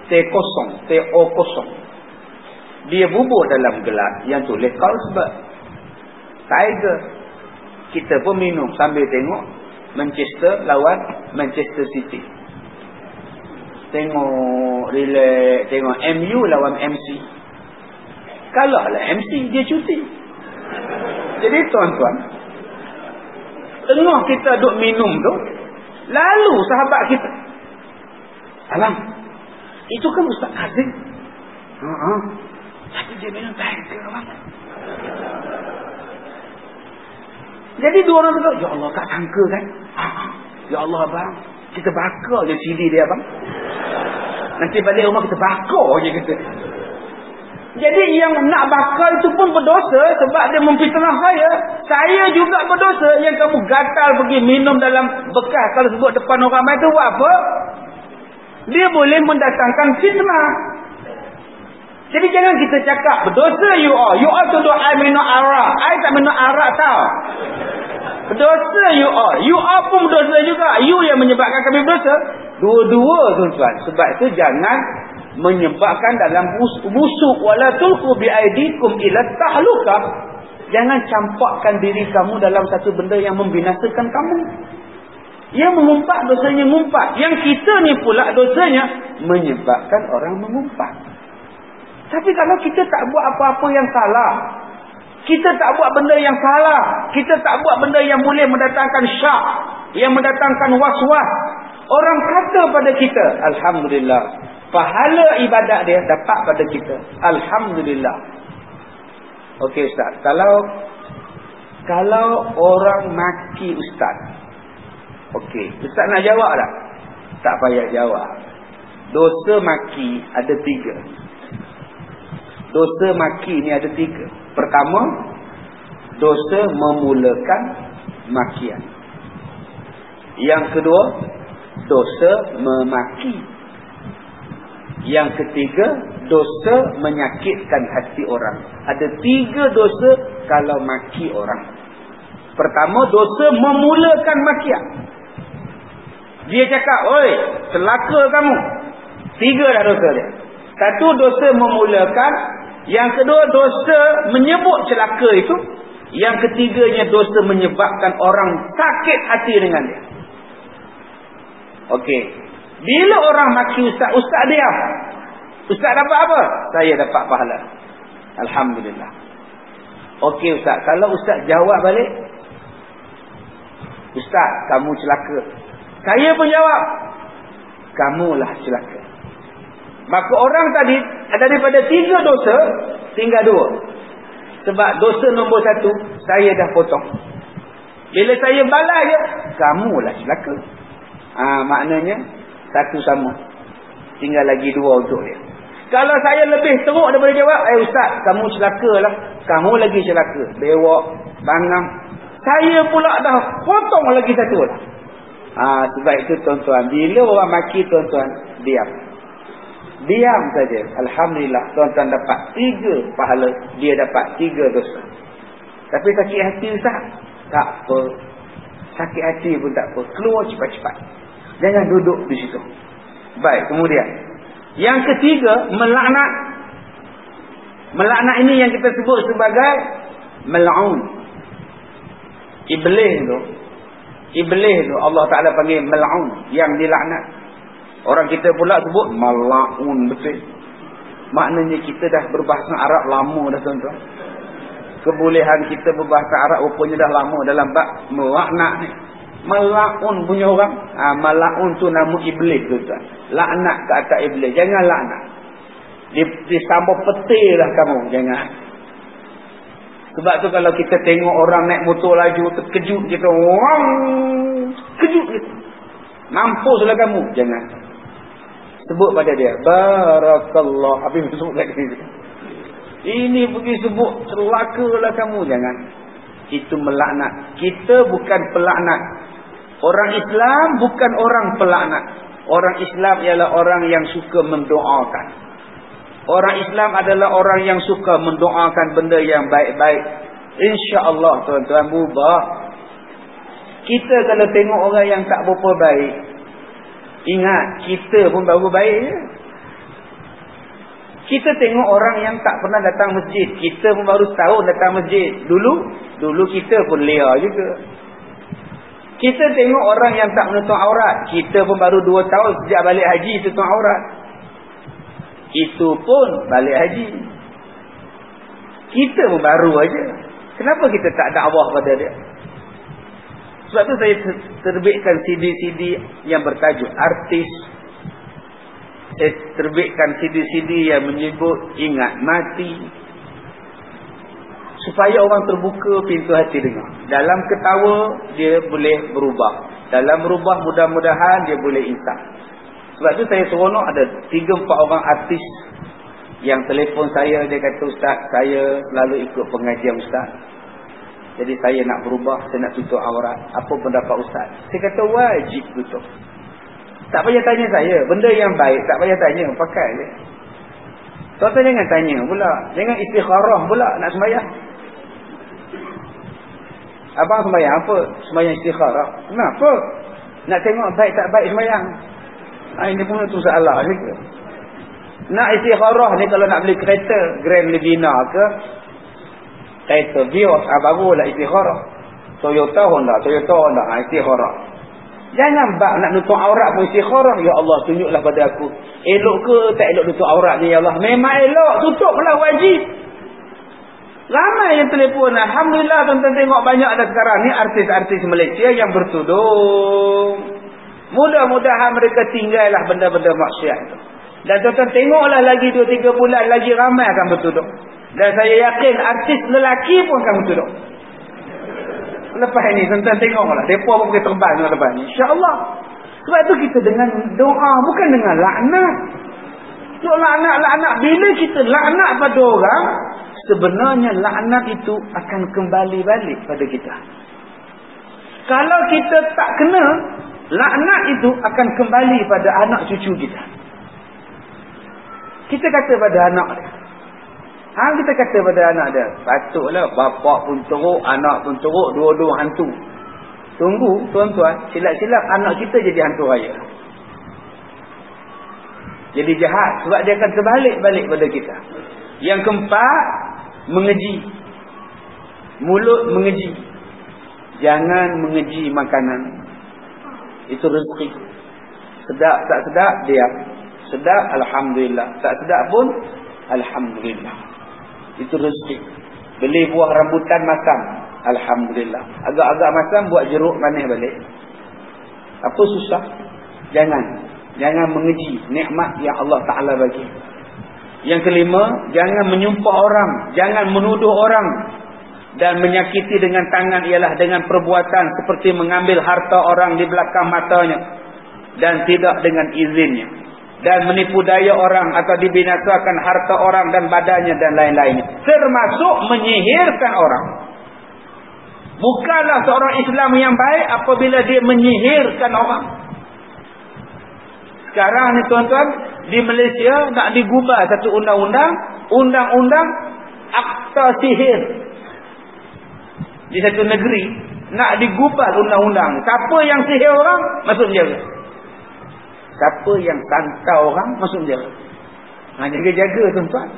teh kosong, teh o kosong. Dia bubur dalam gelas yang tulis Carlsberg, Tiger. Kita pun minum sambil tengok Manchester lawan Manchester City. Tengok relax, tengok MU lawan MC. Kalahlah MC, dia cuti. Jadi tuan-tuan, tengah kita duk minum tu, lalu sahabat kita, abang, itu kan Ustaz Kazim. Tapi dia minum Tiger, abang. Jadi dua orang tu, ya Allah, tak sangka kan? Ya Allah abang, kita bakar je CD dia abang. Nanti balik rumah kita bakar je kita. Jadi yang nak bakar itu pun berdosa sebab dia memfitnah saya. Saya juga berdosa yang kamu gatal pergi minum dalam bekas. Kalau sebut depan orang ramai tu buat apa? Dia boleh mendatangkan fitnah. Jadi jangan kita cakap berdosa you all. You all tuduh I minum arak. I tak minum arak tau. Berdosa you all. You all pun berdosa juga. You yang menyebabkan kami berdosa. Dua-dua tuan-tuan. Sebab itu jangan menyebabkan dalam busuk. Wala tulqu biaidikum ila tahlukah. Jangan campakkan diri kamu dalam satu benda yang membinasakan kamu. Yang mengumpat dosanya mengumpat. Yang kita ni pula dosanya menyebabkan orang mengumpat. Tapi kalau kita tak buat apa-apa yang salah, kita tak buat benda yang salah, kita tak buat benda yang boleh mendatangkan syak, yang mendatangkan was-was, orang kata pada kita, alhamdulillah, pahala ibadat dia dapat pada kita, alhamdulillah. Okey Ustaz, kalau orang maki Ustaz, okey, Ustaz nak jawab tak? Tak payah jawab. Dosa maki ada 3. Dosa maki ni ada 3. Pertama, dosa memulakan makian. Yang kedua, dosa memaki. Yang ketiga, dosa menyakitkan hati orang. Ada 3 dosa kalau maki orang. Pertama, dosa memulakan makian. Dia cakap, oi, celaka kamu. 3 dah dosa dia. Satu, dosa memulakan. Yang kedua, dosa menyebut celaka itu. Yang ketiganya, dosa menyebabkan orang sakit hati dengan dia. Okey. Bila orang maki Ustaz, Ustaz diam. Ustaz dapat apa? Saya dapat pahala. Alhamdulillah. Okey Ustaz, kalau Ustaz jawab balik, Ustaz, kamu celaka. Saya pun jawab, kamulah celaka. Maka orang tadi daripada 3 dosa tinggal 2. Sebab dosa nombor 1 saya dah potong. Bila saya balas je, kamulah celaka. Maknanya satu sama. Tinggal lagi 2 untuk dia. Kalau saya lebih teruk daripada jawab, Ustaz, kamu celakalah. Kamu lagi celaka. Bewak, bangang. Saya pula dah potong lagi 1 lah. Sebab itu tuan-tuan, bila orang maki tuan-tuan, diam. Diam saja. Alhamdulillah, tuan-tuan dapat 3 pahala. Dia dapat 3 dosa. Tapi sakit hati Ustaz? Tak apa. Sakit hati pun tak apa. Keluar cepat-cepat. Jangan duduk di situ. Baik, kemudian. Yang ketiga, melaknat. Melaknat ini yang kita sebut sebagai mel'un. Iblis tu. Iblis tu Allah Ta'ala panggil mal'un, yang dilaknat. Orang kita pula sebut mal'un, betul. Maknanya kita dah berbahasa Arab lama dah tuan-tuan. Kebolehan kita berbahasa Arab rupanya dah lama dalam bab melaknat ni. Mal'un punya orang. Mal'un tu nama iblis tuan-tuan. Laknat ke atas iblis. Jangan laknat. Disambung petir lah kamu. Jangan. Sebab tu kalau kita tengok orang naik motor laju, terkejut kita. Wang! Kejut kita. Mampuslah kamu. Jangan. Sebut pada dia. Barakallah. Habis sebut kat dia. Ini pergi sebut. Celakalah kamu. Jangan. Itu melaknat. Kita bukan pelaknat. Orang Islam bukan orang pelaknat. Orang Islam ialah orang yang suka mendoakan. Orang Islam adalah orang yang suka mendoakan benda yang baik-baik. InsyaAllah tuan-tuan berubah. Kita kalau tengok orang yang tak berapa baik, ingat kita pun baru baik je. Kita tengok orang yang tak pernah datang masjid, kita pun baru setahun datang masjid. Dulu kita pun liar juga. Kita tengok orang yang tak menutup aurat, kita pun baru 2 tahun sejak balik haji tutup aurat. Itu pun balik haji. Kita pun baru aja. Kenapa kita tak dakwah pada dia? Sebab tu saya terbitkan CD-CD yang bertajuk artis. Saya terbitkan CD-CD yang menyebut ingat mati. Supaya orang terbuka pintu hati dengar. Dalam ketawa dia boleh berubah. Dalam berubah mudah-mudahan dia boleh insaf. Sebab tu saya seronok ada 3-4 orang artis yang telefon saya. Dia kata, Ustaz, saya selalu ikut pengajian Ustaz. Jadi saya nak berubah, saya nak tutup aurat. Apa pendapat Ustaz? Saya kata wajib tutup. Tak payah tanya saya. Benda yang baik tak payah tanya. Pakai je. Tuan-tuan jangan tanya pula. Jangan istikharah pula nak sembahyang. Abang sembahyang apa? Sembahyang istikharah. Kenapa? Nak tengok baik tak baik sembahyang. Ini pun tu salah juga. Nak istikharah ni kalau nak beli kereta Grand Livina ke kereta Vios, barulah istikharah. Toyota Honda istikharah. Jangan bab nak nutup aurat pun istikharah. Ya Allah, tunjuklah pada aku elok ke tak elok nutup aurat ni ya Allah. Memang elok, tutuplah wajib. Ramai yang telefon. Alhamdulillah tuan-tuan tengok banyak dah sekarang ni artis-artis Malaysia yang bertudung. Mudah-mudahan mereka tinggallah benda-benda maksiat itu. Dan tuan-tuan tengoklah lagi 2-3 bulan lagi ramai akan bertudung. Dan saya yakin artis lelaki pun akan bertudung. Lepas ini tuan-tuan tengoklah. Mereka pun pergi terbang lepas ini. InsyaAllah. Sebab itu kita dengan doa. Bukan dengan laknat. Kalau laknat. Bila kita laknat pada orang, sebenarnya laknat itu akan kembali balik pada kita. Kalau kita tak kena, laknat itu akan kembali pada anak cucu kita. Kita kata pada anak dia. Kita kata pada anak dia. Patutlah bapak pun teruk, anak pun teruk, dua-dua hantu. Tunggu tuan-tuan, silap-silap anak kita jadi hantu raya. Jadi jahat. Sebab dia akan terbalik-balik pada kita. Yang keempat, mengeji. Mulut mengeji. Jangan mengeji makanan. Itu rezeki. Sedap tak sedap, diam. Sedap, Alhamdulillah. Tak sedap pun, Alhamdulillah. Itu rezeki. Beli buah rambutan masam, Alhamdulillah. Agak-agak masam, buat jeruk manis balik. Apa susah? Jangan mengeji nikmat yang Allah Ta'ala bagi. Yang kelima, jangan menyumpah orang. Jangan menuduh orang. Dan menyakiti dengan tangan ialah dengan perbuatan seperti mengambil harta orang di belakang matanya dan tidak dengan izinnya, dan menipu daya orang atau dibinasakan harta orang dan badannya dan lain-lainnya, termasuk menyihirkan orang. Bukanlah seorang Islam yang baik apabila dia menyihirkan orang. Sekarang ni tuan-tuan, di Malaysia nak digubah satu undang-undang akta sihir. Di satu negeri nak digubal undang-undang. Siapa yang sihir orang masuk penjara. Siapa yang tantau orang masuk penjara. Jaga-jaga tuan-tuan.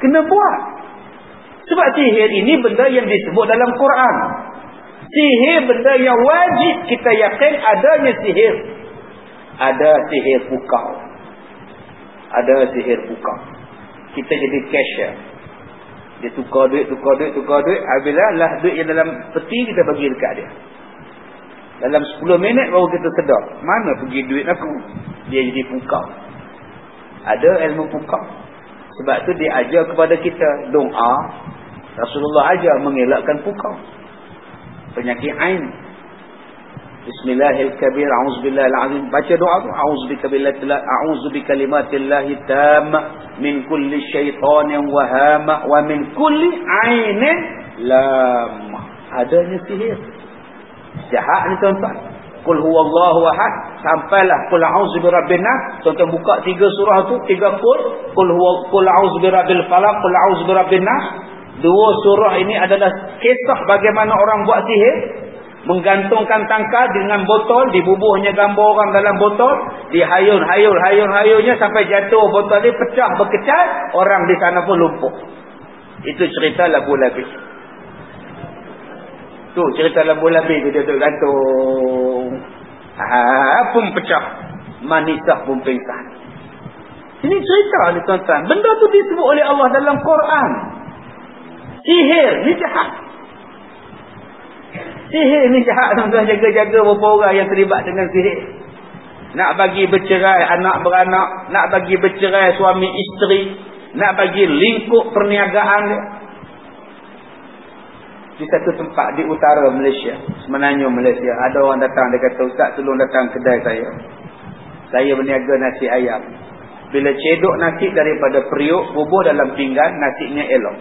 Kena buat. Sebab sihir ini benda yang disebut dalam Quran. Sihir benda yang wajib kita yakin adanya sihir. Ada sihir pukau. Ada sihir pukau. Kita jadi cashier. Dia tukar duit. Habislah lah duit yang dalam peti kita bagi dekat dia. Dalam 10 minit baru kita sedar. Mana pergi duit aku? Dia jadi pukau. Ada ilmu pukau. Sebab tu dia ajar kepada kita doa. Rasulullah ajar mengelakkan pukau. Penyakit ain. Bismillahirrahmanirrahim. A'udzubillahilazim. Baca doa tu. A'udzubikalimatillahit tammah min kulli syaitanin wahama wa min kulli ainin lamah. Adanya sihir. Jahat ni tuan-tuan. Qul huwallahu ahad. Sampailah qul a'udzu birabbin nas. Tuan-tuan buka 3 surah tu, 3 qul. Qul a'udzu birabbil falaq, qul a'udzu birabbin nas. 2 surah ini adalah kisah bagaimana orang buat sihir. Menggantungkan tangkal dengan botol, dibubuhnya gambar orang dalam botol, dihayun-hayunnya sampai jatuh botol ni, pecah berkecat, orang di sana pun lumpuh. Itu cerita Labu Labib. Tu cerita Labu Labib tu, dia tergantung. Pun pecah, manisah pun pingsan. Ini cerita ni tuan-tuan. Benda tu disebut oleh Allah dalam Quran. Sihir ni jahat. Sihir ni jahat, tuan-tuan. Jaga-jaga beberapa orang yang terlibat dengan sihir. Nak bagi bercerai anak beranak, nak bagi bercerai suami isteri, nak bagi lingkup perniagaan dia. Di satu tempat di utara Malaysia, Semenanjung Malaysia, ada orang datang, dia kata, "Ustaz, tolong datang kedai saya. Saya berniaga nasi ayam. Bila cedok nasi daripada periuk, bubuh dalam pinggan, nasinya elok.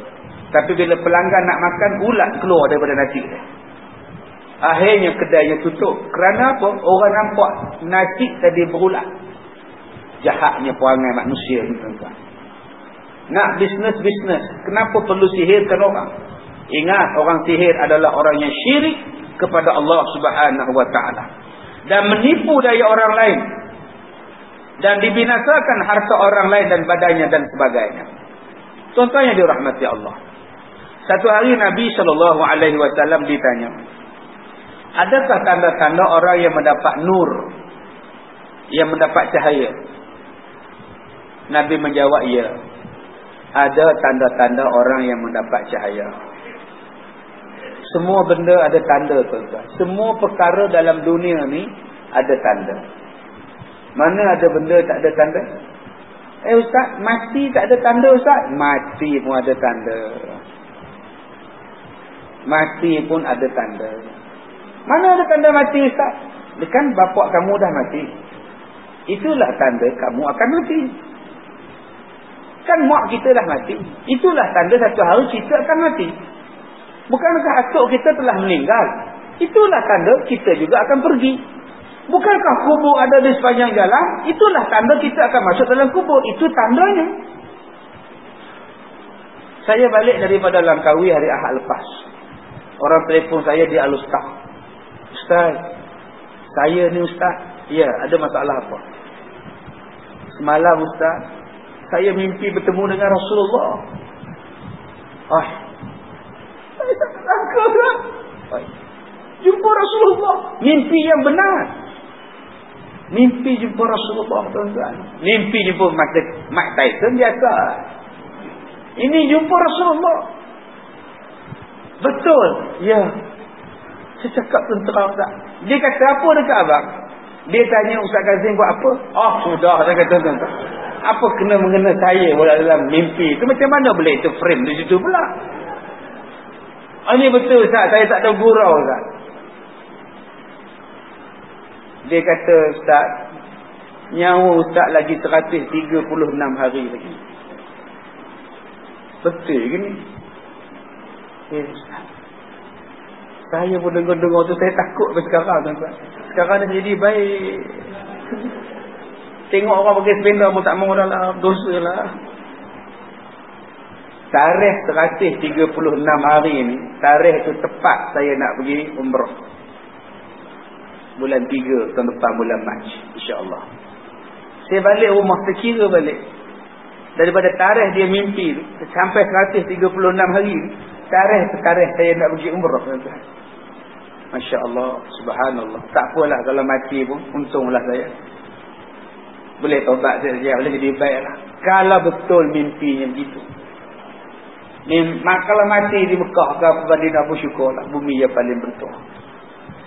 Tapi bila pelanggan nak makan, ulat keluar daripada nasi dia." Akhirnya kedainya tutup. Kerana apa? Orang nampak nasi tadi berulat. Jahatnya perangai manusia ni, tuan-tuan. Nak bisnes. Kenapa perlu sihirkan orang? Ingat, orang sihir adalah orang yang syirik kepada Allah Subhanahu wa ta'ala. Dan menipu daya orang lain. Dan dibinasakan harta orang lain dan badannya dan sebagainya. Tuan-tuan yang dirahmati Allah. Satu hari Nabi SAW ditanya, adakah tanda-tanda orang yang mendapat nur, yang mendapat cahaya? Nabi menjawab, ya. Ada tanda-tanda orang yang mendapat cahaya. Semua benda ada tanda, tuan-tuan. Semua perkara dalam dunia ni ada tanda. Mana ada benda tak ada tanda? Ustaz, mati tak ada tanda, Ustaz? Mati pun ada tanda. Mati pun ada tanda. Mana ada tanda mati, Ustaz? Kan bapak kamu dah mati. Itulah tanda kamu akan mati. Kan mak kita dah mati. Itulah tanda satu hari kita akan mati. Bukankah atuk kita telah meninggal? Itulah tanda kita juga akan pergi. Bukankah kubur ada di sepanjang jalan? Itulah tanda kita akan masuk dalam kubur. Itu tandanya. Saya balik daripada Langkawi hari Ahad lepas. Orang telefon saya di Al-Ustaz. Ustaz, saya ni Ustaz. Ya, ada masalah apa? Semalam Ustaz, saya mimpi bertemu dengan Rasulullah. Saya tak sangka, Ustaz. Jumpa Rasulullah. Mimpi yang benar. Mimpi jumpa Rasulullah, tuan-tuan. Mimpi jumpa Mike Tyson biasa. Ini jumpa Rasulullah. Betul. Ya. Saya cakap tentera Ustaz. Dia kata apa dekat abang? Dia tanya Ustaz Kazim buat apa? Sudah, saya kata tuan-tuan. Apa kena mengena saya dalam mimpi? Itu macam mana boleh itu frame di situ pula? Ini betul Ustaz. Saya tak tahu gurau Ustaz. Dia kata, Ustaz, nyawa Ustaz lagi 136 hari lagi. Betul ke ni? Ustaz, saya pun dengar-dengar tu, saya takut sekarang, tuan-tuan. Sekarang dah jadi baik. Tengok orang pakai sepeda pun tak mahu dalam, dosa lah. Tarikh 136 hari ni, tarikh tu tepat saya nak pergi umrah. Bulan 3 tahun depan, bulan Mac, insya-Allah. Saya balik rumah, terkira balik. Daripada tarikh dia mimpi tu sampai 136 hari ni, tarikh saya nak pergi umrah, tuan-tuan. Masya Allah, subhanallah. Tak apalah kalau mati pun, untunglah saya. Boleh taubat saja, boleh jadi baik lah. Kalau betul mimpinya begitu. Kalau mati di Mekah ke Madinah pun syukurlah. Bumi yang paling bertuah.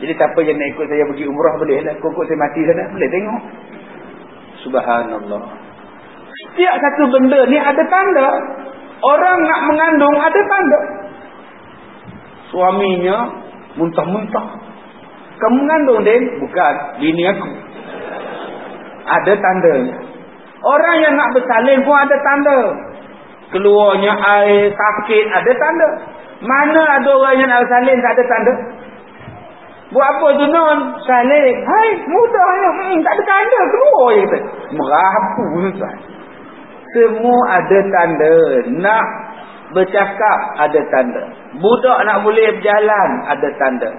Jadi siapa yang nak ikut saya pergi umrah boleh lah. Kok saya mati sana, boleh tengok. Subhanallah. Setiap satu benda ni ada tanda. Orang nak mengandung ada tanda. Suaminya muntah-muntah. Kamu mengandung, Den? Bukan, bini aku. Ada tandanya. Orang yang nak bersalin pun ada tanda. Keluarnya air, sakit, ada tanda. Mana ada orang yang nak bersalin tak ada tanda? Buat apa tu non? Salin. Hai, mudahnya. Tak ada tanda, keluar je kata. Merapu tuan. Semua ada tanda. Nak bercakap ada tanda. Budak nak boleh berjalan ada tanda.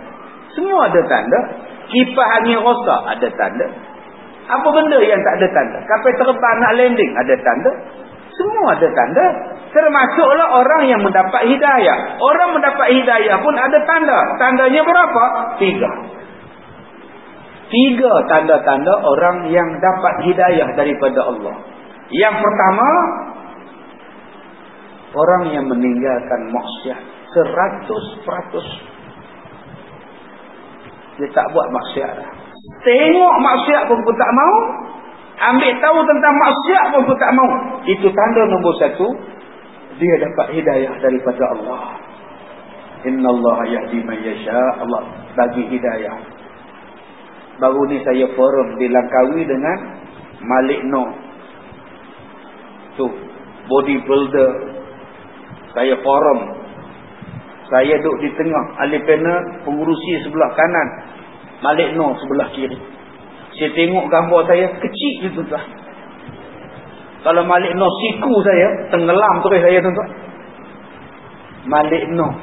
Semua ada tanda. Kipas angin rosak ada tanda. Apa benda yang tak ada tanda? Kapal terbang nak landing ada tanda. Semua ada tanda. Termasuklah orang yang mendapat hidayah. Orang mendapat hidayah pun ada tanda. Tandanya berapa? 3. 3 tanda-tanda orang yang dapat hidayah daripada Allah. Yang pertama, orang yang meninggalkan maksiat 100%. Dia tak buat maksiat dah. Tengok maksiat pun tak mau. Ambil tahu tentang maksiat pun tak mau. Itu tanda nombor 1. Dia dapat hidayah daripada Allah. Innallaha yahdi man yasha. Allah bagi hidayah. Baru ni saya forum di Langkawi dengan Malik Noh. Tu bodybuilder. Saya forum. Saya duduk di tengah. Ahli panel pengurusi sebelah kanan. Malik Noh sebelah kiri. Saya tengok gambar saya kecil je tuan-tuan. Kalau Malik Noh siku saya, tenggelam terus saya tuan-tuan. Malik Noh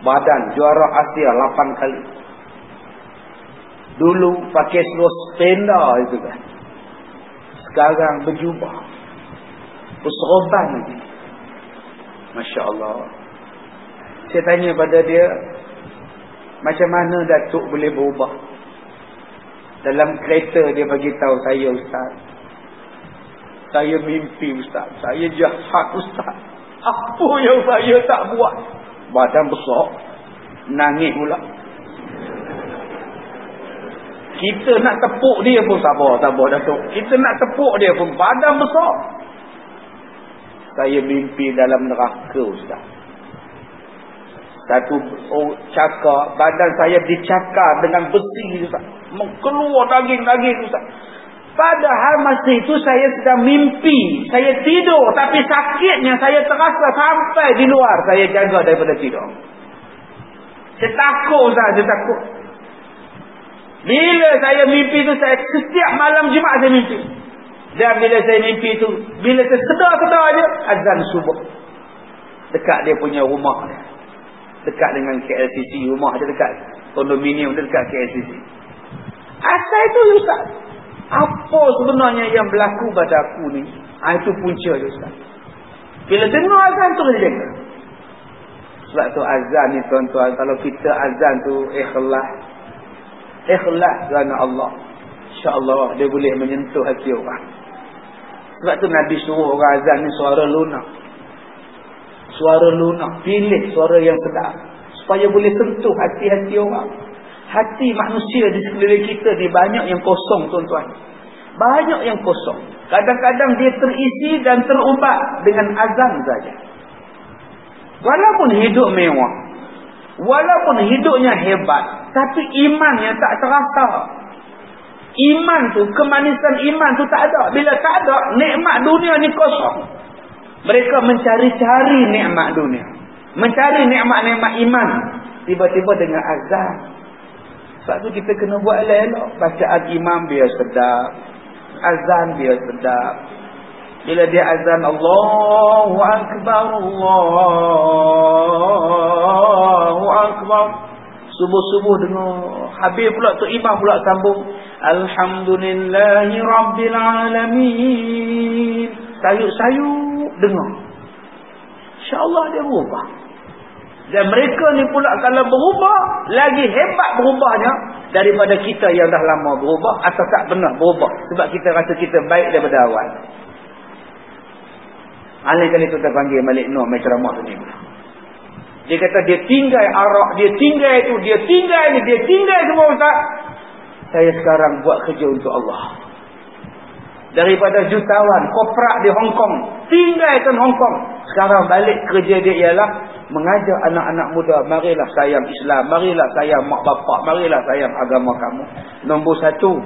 badan juara Asia 8 kali. Dulu pakai seluar sependa itu kan. Sekarang berjubah. Berserban lagi. Masya Allah. Saya tanya pada dia, macam mana Datuk boleh berubah? Dalam kereta dia bagi tahu saya, Ustaz. Saya mimpi Ustaz. Saya jahat Ustaz. Apa yang saya tak buat? Badan besar. Nangis pula. Kita nak tepuk dia pun sabar Datuk. Kita nak tepuk dia pun badan besar. Saya mimpi dalam neraka Ustaz. Satu cakar, badan saya dicakar dengan besi Ustaz. Keluar daging-daging Ustaz. Padahal masa itu saya sedang mimpi. Saya tidur. Tapi sakitnya saya terasa sampai di luar. Saya jaga daripada tidur. Saya takut Ustaz. Saya takut. Bila saya mimpi itu, saya setiap malam Jumaat saya mimpi. Dan bila saya mimpi itu, bila saya sedar-sedar aja, azan subuh. Dekat dia punya rumah dia. Dekat dengan KLCC. Rumah dia dekat. Kondominium dia dekat KLCC. Asal itu Ustaz. Apa sebenarnya yang berlaku pada aku ni? Itu punca dia Ustaz. Bila dengar azan tu dia jaga. Sebab tu azan ni tuan-tuan, kalau kita azan tu ikhlas. Ikhlas kerana Allah. InsyaAllah dia boleh menyentuh hati orang. Sebab tu Nabi suruh orang azan ni suara lunak. Suara lunak. Pilih suara yang sedap. Supaya boleh sentuh hati-hati orang. Hati manusia di sekeliling kita ni banyak yang kosong tuan-tuan. Banyak yang kosong. Kadang-kadang dia terisi dan terubat dengan azan saja. Walaupun hidup mewah. Walaupun hidupnya hebat. Tapi imannya tak terasa. Iman tu, kemanisan iman tu tak ada. Bila tak ada, nikmat dunia ni kosong. Mereka mencari-cari nikmat dunia. Mencari nikmat-nikmat iman. Tiba-tiba dengan azan. Sebab tu kita kena buat elok-elok. Bacaan imam biar sedap. Azan biar sedap. Bila dia azan, Allahu Akbar, Allahu Akbar. Subuh-subuh dengar. Habis pula tu imam pula sambung. Alhamdulillahi Rabbil Alamin. Sayuk-sayuk dengar. InsyaAllah dia berubah. Dan mereka ni pula kalau berubah, lagi hebat berubahnya daripada kita yang dah lama berubah atau tak pernah berubah. Sebab kita rasa kita baik daripada awal. Alih kali tu terpanggil Malik Nur main ceramah tu ni. Dia kata dia tinggal arak, dia tinggal itu, dia tinggal ni, dia tinggal semua Ustaz. Saya sekarang buat kerja untuk Allah. Daripada jutawan, koprak di Hong Kong, tinggalkan Hong Kong. Sekarang balik kerja dia ialah mengajar anak-anak muda, marilah sayang Islam, marilah sayang mak bapak, marilah sayang agama kamu. Nombor satu,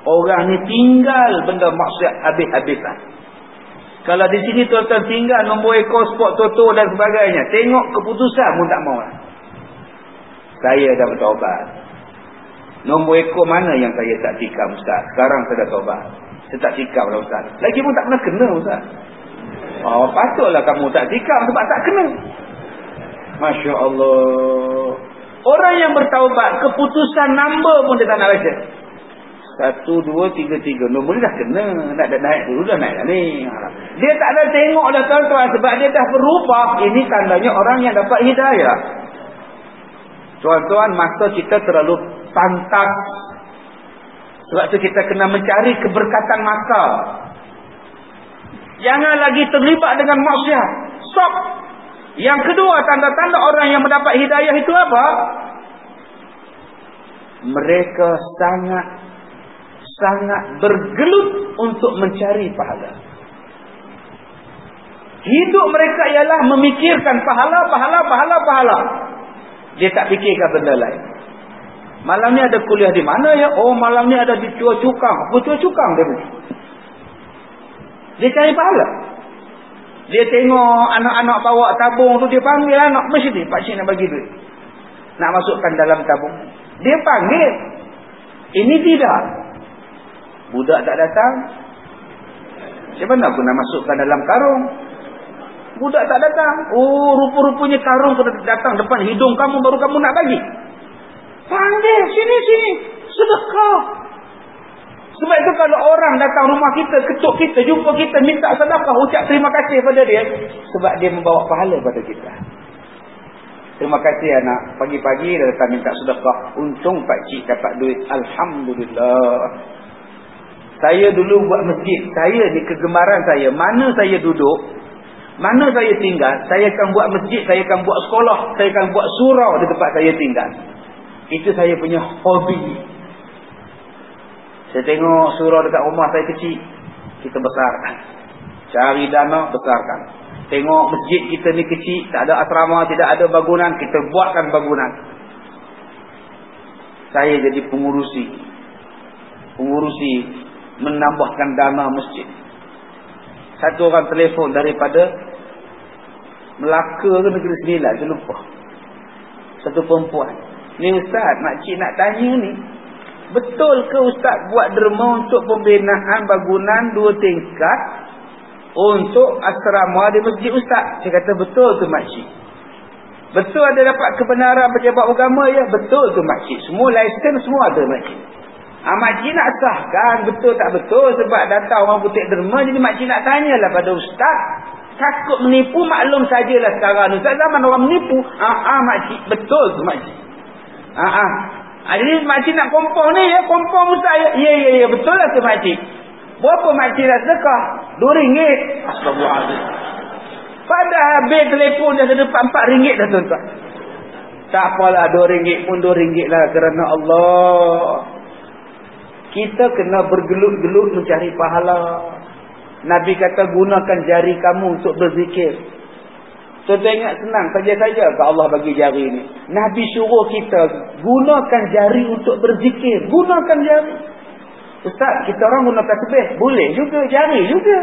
orang ni tinggal benda maksiat habis-habisan. Kalau di sini tuan-tuan tinggal nombor ekor sport toto dan sebagainya, tengok keputusan pun tak mau. Saya dah bertaubat. Nombor ekor mana yang saya tak tikam Ustaz? Sekarang saya dah taubat. Saya tak tikam lah Ustaz. Lagi pun tak pernah kena Ustaz. Oh, patutlah kamu tak tikam sebab tak kena. Masya Allah. Orang yang bertaubat, keputusan number pun dia tak nak baca. 1, 2, 3, 3. Nombor ni dah kena. Nak naik dulu dah naik dah ni. Dia tak ada tengok dah tuan-tuan. Sebab dia dah berubah. Ini tandanya orang yang dapat hidayah. Tuan-tuan, masa kita terlalu pantas. Sebab tu kita kena mencari keberkatan masa. Jangan lagi terlibat dengan maksiat. Stop. Yang kedua, tanda-tanda orang yang mendapat hidayah itu apa? Mereka sangat bergelut untuk mencari pahala. Hidup mereka ialah memikirkan pahala. Dia tak fikirkan benda lain. Malam ni ada kuliah di mana ya? Oh, malam ni ada di Chua Chukang. Apa Chua Chukang dia punya? Dia cari pahala. Dia tengok anak-anak bawa tabung tu, dia panggil anak, mesti pakcik nak bagi duit. Nak masukkan dalam tabung. Dia panggil. Ini tidak. Budak tak datang. Siapa nak aku nak masukkan dalam karung? Budak tak datang. Oh, rupa-rupanya karung sudah datang depan hidung kamu, baru kamu nak bagi. Panggil, sini. Sedekah. Sebab itu kalau orang datang rumah kita, ketuk kita, jumpa kita, minta sedekah, ucap terima kasih pada dia. Sebab dia membawa pahala pada kita. Terima kasih anak. Pagi-pagi dah datang minta sedekah. Untung pakcik dapat duit. Alhamdulillah. Saya dulu buat masjid. Saya ni kegemaran saya. Mana saya duduk, mana saya tinggal, saya akan buat masjid, saya akan buat sekolah, saya akan buat surau di tempat saya tinggal. Itu saya punya hobi. Saya tengok surau dekat rumah saya kecil, kita besarkan. Cari dana, besarkan. Tengok masjid kita ni kecil, tak ada asrama, tidak ada bangunan, kita buatkan bangunan. Saya jadi pengurusi menambahkan dana masjid. Satu orang telefon daripada Melaka ke Negeri Sembilan, saya lupa. Satu perempuan. Ni Ustaz, makcik nak tanya ni, betul ke Ustaz buat derma untuk pembinaan bangunan 2 tingkat untuk asrama di masjid Ustaz? Saya kata betul tu makcik. Betul ada dapat kebenaran pejabat agama ya? Betul tu makcik. Semua lesen semua ada makcik. Makcik nak sahkan betul tak betul sebab datang orang butik derma, jadi makcik nak tanyalah pada Ustaz. Takut menipu, maklum sajalah sekarang Ustaz zaman orang menipu. Makcik betul tu makcik. Jadi makcik nak kompon ni ya, kompon Ustaz ya. Ya betul lah tu makcik. Berapa makcik dah sedekah? RM2. Astagfirullahaladzim. Padahal bil telefon dah ada RM4 dah tuan-tuan. Tak apalah, RM2 pun RM2 lah kerana Allah. Kita kena bergelut-gelut mencari pahala. Nabi kata gunakan jari kamu untuk berzikir. So ingat senang saja-saja ke Allah bagi jari ni. Nabi suruh kita gunakan jari untuk berzikir. Gunakan jari. Ustaz, kita orang guna tasbih. Boleh juga, jari juga.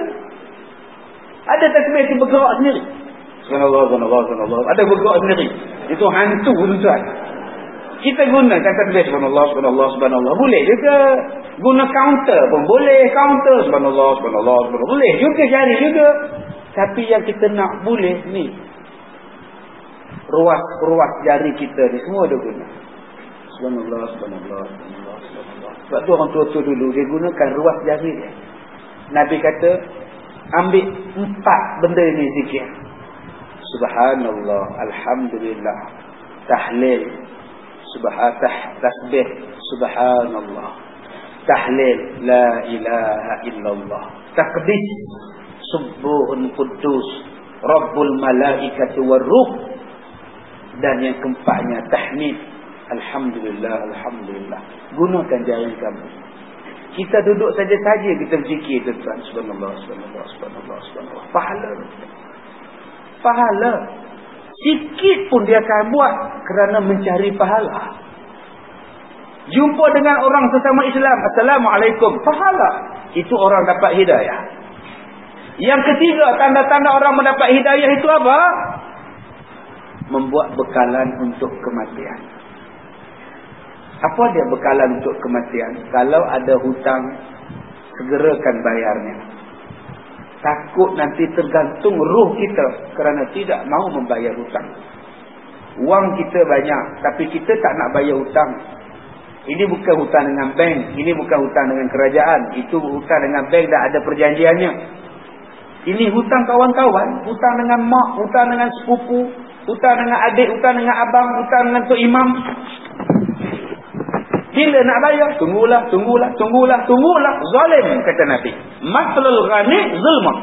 Ada tasbih yang bergerak sendiri. Subhanallah. Ada bergerak sendiri. Itu hantu tuan. Kita gunakan tasbih subhanallah. Boleh juga. Guna counter pun boleh. Counter subhanallah. Boleh juga, jari juga. Tapi yang kita nak boleh ni. Ruas jari kita ni semua ada guna. Subhanallah. Sebab tu orang tua-tua dulu dia gunakan ruas jari dia. Nabi kata ambil 4 benda ni zikir. subhanallah, alhamdulillah, tahlil, tasbih, subhanallah, tahlil, la ilaha illallah, takbir, subuhun kudus, rabbul malaikati warruh, dan yang keempatnya tahmid, alhamdulillah, alhamdulillah. Gunakan jari kamu. Kita duduk saja-saja kita berzikir tuan, subhanallah, subhanallah, subhanallah, subhanallah. Pahala. Sikit pun dia akan buat kerana mencari pahala. Jumpa dengan orang sesama Islam, assalamualaikum, pahala. Itu orang dapat hidayah. Yang ketiga, tanda-tanda orang mendapat hidayah itu apa? Membuat bekalan untuk kematian. Apa dia bekalan untuk kematian? Kalau ada hutang, segerakan bayarnya. Takut nanti tergantung ruh kita kerana tidak mau membayar hutang. Wang kita banyak, tapi kita tak nak bayar hutang. Ini bukan hutang dengan bank, ini bukan hutang dengan kerajaan. Itu hutang dengan bank dah ada perjanjiannya. Ini hutang kawan-kawan, hutang dengan mak, hutang dengan sepupu, hutang dengan adik, hutang dengan abang, hutang dengan tok imam. Bila nak bayar? Tunggulah. Zalim, kata Nabi. Maslul ghani zulmah.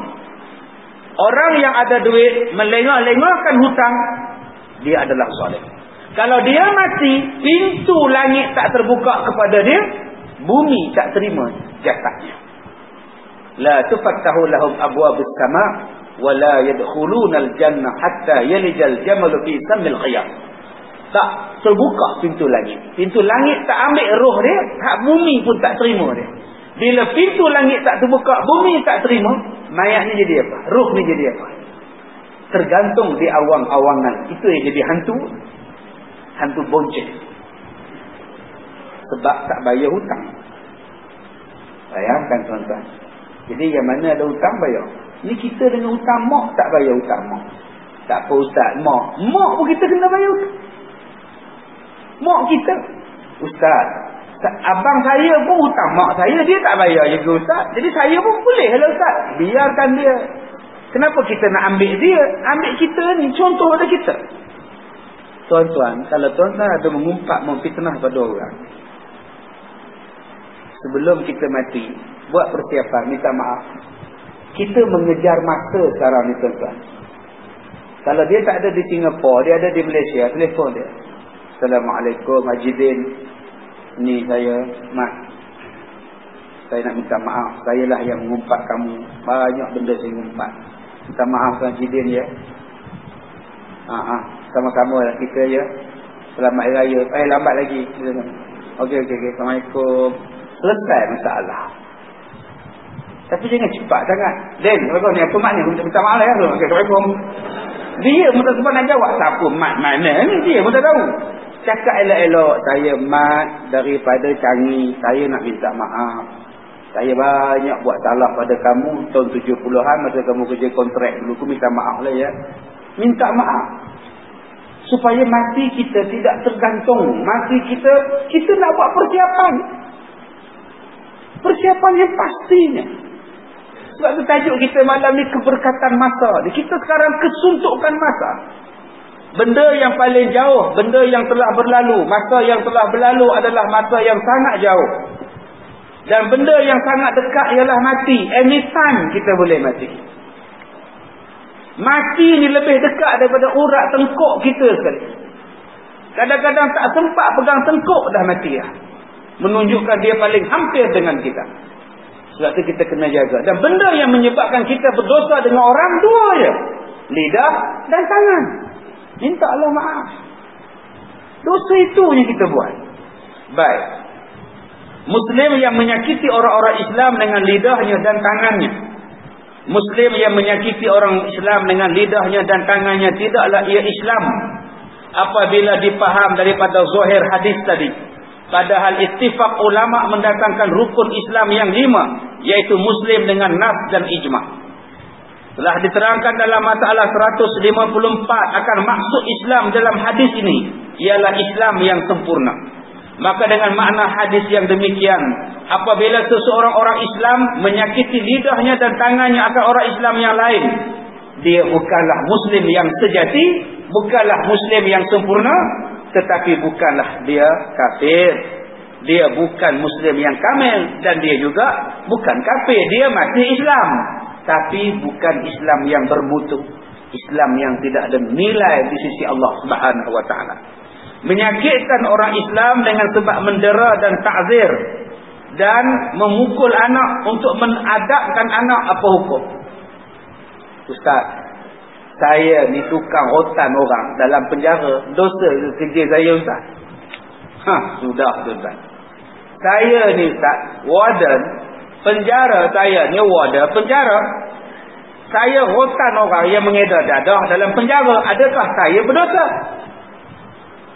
Orang yang ada duit melengah-lengahkan hutang, dia adalah zalim. Kalau dia mati, pintu langit tak terbuka kepada dia, bumi tak terima jasadnya. La tufattahu lahum abwabus sama' wa la yadkhulunal jannah hatta yalijal jamalu fi sammil khiyam. Tak terbuka pintu langit. Pintu langit tak ambil roh dia, hak bumi pun tak terima dia. Bila pintu langit tak terbuka, bumi tak terima, mayat ni jadi apa? Roh ni jadi apa? Tergantung di awang-awangan. Itu yang jadi hantu. Hantu bonceng. Sebab tak bayar hutang. Bayangkan tuan-tuan. Jadi yang mana ada hutang bayar. Ni kita dengan hutang mak tak bayar hutang mak. Tak apa ustaz, mak pun kita kena bayar hutang. Mak kita, ustaz, abang saya pun hutang mak saya, dia tak bayar juga ustaz. Jadi saya pun boleh lah ustaz, biarkan dia. Kenapa kita nak ambil dia? Ambil kita ni, contoh pada kita. Tuan-tuan, kalau tuan-tuan ada mengumpat, memfitnah pada orang, sebelum kita mati, buat persiapan, minta maaf. Kita mengejar masa sekarang ni tuan-tuan. Kalau dia tak ada di Singapura, dia ada di Malaysia, telefon dia. Assalamualaikum Haji Din. Ni saya, Mat. Saya nak minta maaf. Saya lah yang mengumpat kamu. Banyak benda saya mengumpat. Minta maaf Haji Din ya. Sama-sama lah kita ya. Selamat Hari Raya. Lambat lagi. Okey. Assalamualaikum. Selesai masalah. Tapi jangan cepat sangat. Din, ni apa mak ni? Minta maaf lah ya. Okey, Assalamualaikum. Dia pun tak sempat nak jawab. Siapa Mat mana ni? Dia pun tak tahu. Cakap elok-elok, saya Mat daripada Changi, saya nak minta maaf. Saya banyak buat salah pada kamu tahun 70-an masa kamu kerja kontrak dulu. Aku minta maaf lah ya. Minta maaf. Supaya mati kita tidak tergantung. Mati kita nak buat persiapan. Persiapan yang pastinya. Sebab itu tajuk kita malam ni keberkatan masa. Kita sekarang kesuntukan masa. Benda yang paling jauh, benda yang telah berlalu. Masa yang telah berlalu adalah masa yang sangat jauh. Dan benda yang sangat dekat ialah mati. Anytime kita boleh mati. Mati ni lebih dekat daripada urat tengkuk kita sekali. Kadang-kadang tak sempat pegang tengkuk dah mati lah. Menunjukkan dia paling hampir dengan kita. Sebab itu kita kena jaga. Dan benda yang menyebabkan kita berdosa dengan orang, dua je. Lidah dan tangan. Minta Allah maaf. Dosa itu yang kita buat. Baik. Muslim yang menyakiti orang-orang Islam dengan lidahnya dan tangannya. Muslim yang menyakiti orang Islam dengan lidahnya dan tangannya, tidaklah ia Islam apabila dipaham daripada zahir hadis tadi. Padahal ittifaq ulama mendatangkan rukun Islam yang 5, iaitu Muslim dengan nas dan ijma'. Telah diterangkan dalam masalah 154 akan maksud Islam dalam hadis ini ialah Islam yang sempurna. Maka dengan makna hadis yang demikian, apabila seseorang orang Islam menyakiti lidahnya dan tangannya akan orang Islam yang lain, Dia bukanlah Muslim yang sejati, bukanlah Muslim yang sempurna, tetapi bukanlah dia kafir. Dia bukan Muslim yang kamil, dan dia juga bukan kafir. Dia masih Islam, tapi bukan Islam yang bermutu, Islam yang tidak ada nilai di sisi Allah Subhanahu wa taala. Menyakitkan orang Islam dengan sebab mendera dan takzir dan memukul anak untuk menadabkan anak, apa hukum? Ustaz, saya ni tukang rotan orang dalam penjara, dosa ke kerja saya Ustaz? Sudah Ustaz. Saya ni Ustaz, warden penjara, saya ni warden penjara. Saya rotan orang yang mengedar dadah dalam penjara, adakah saya berdosa?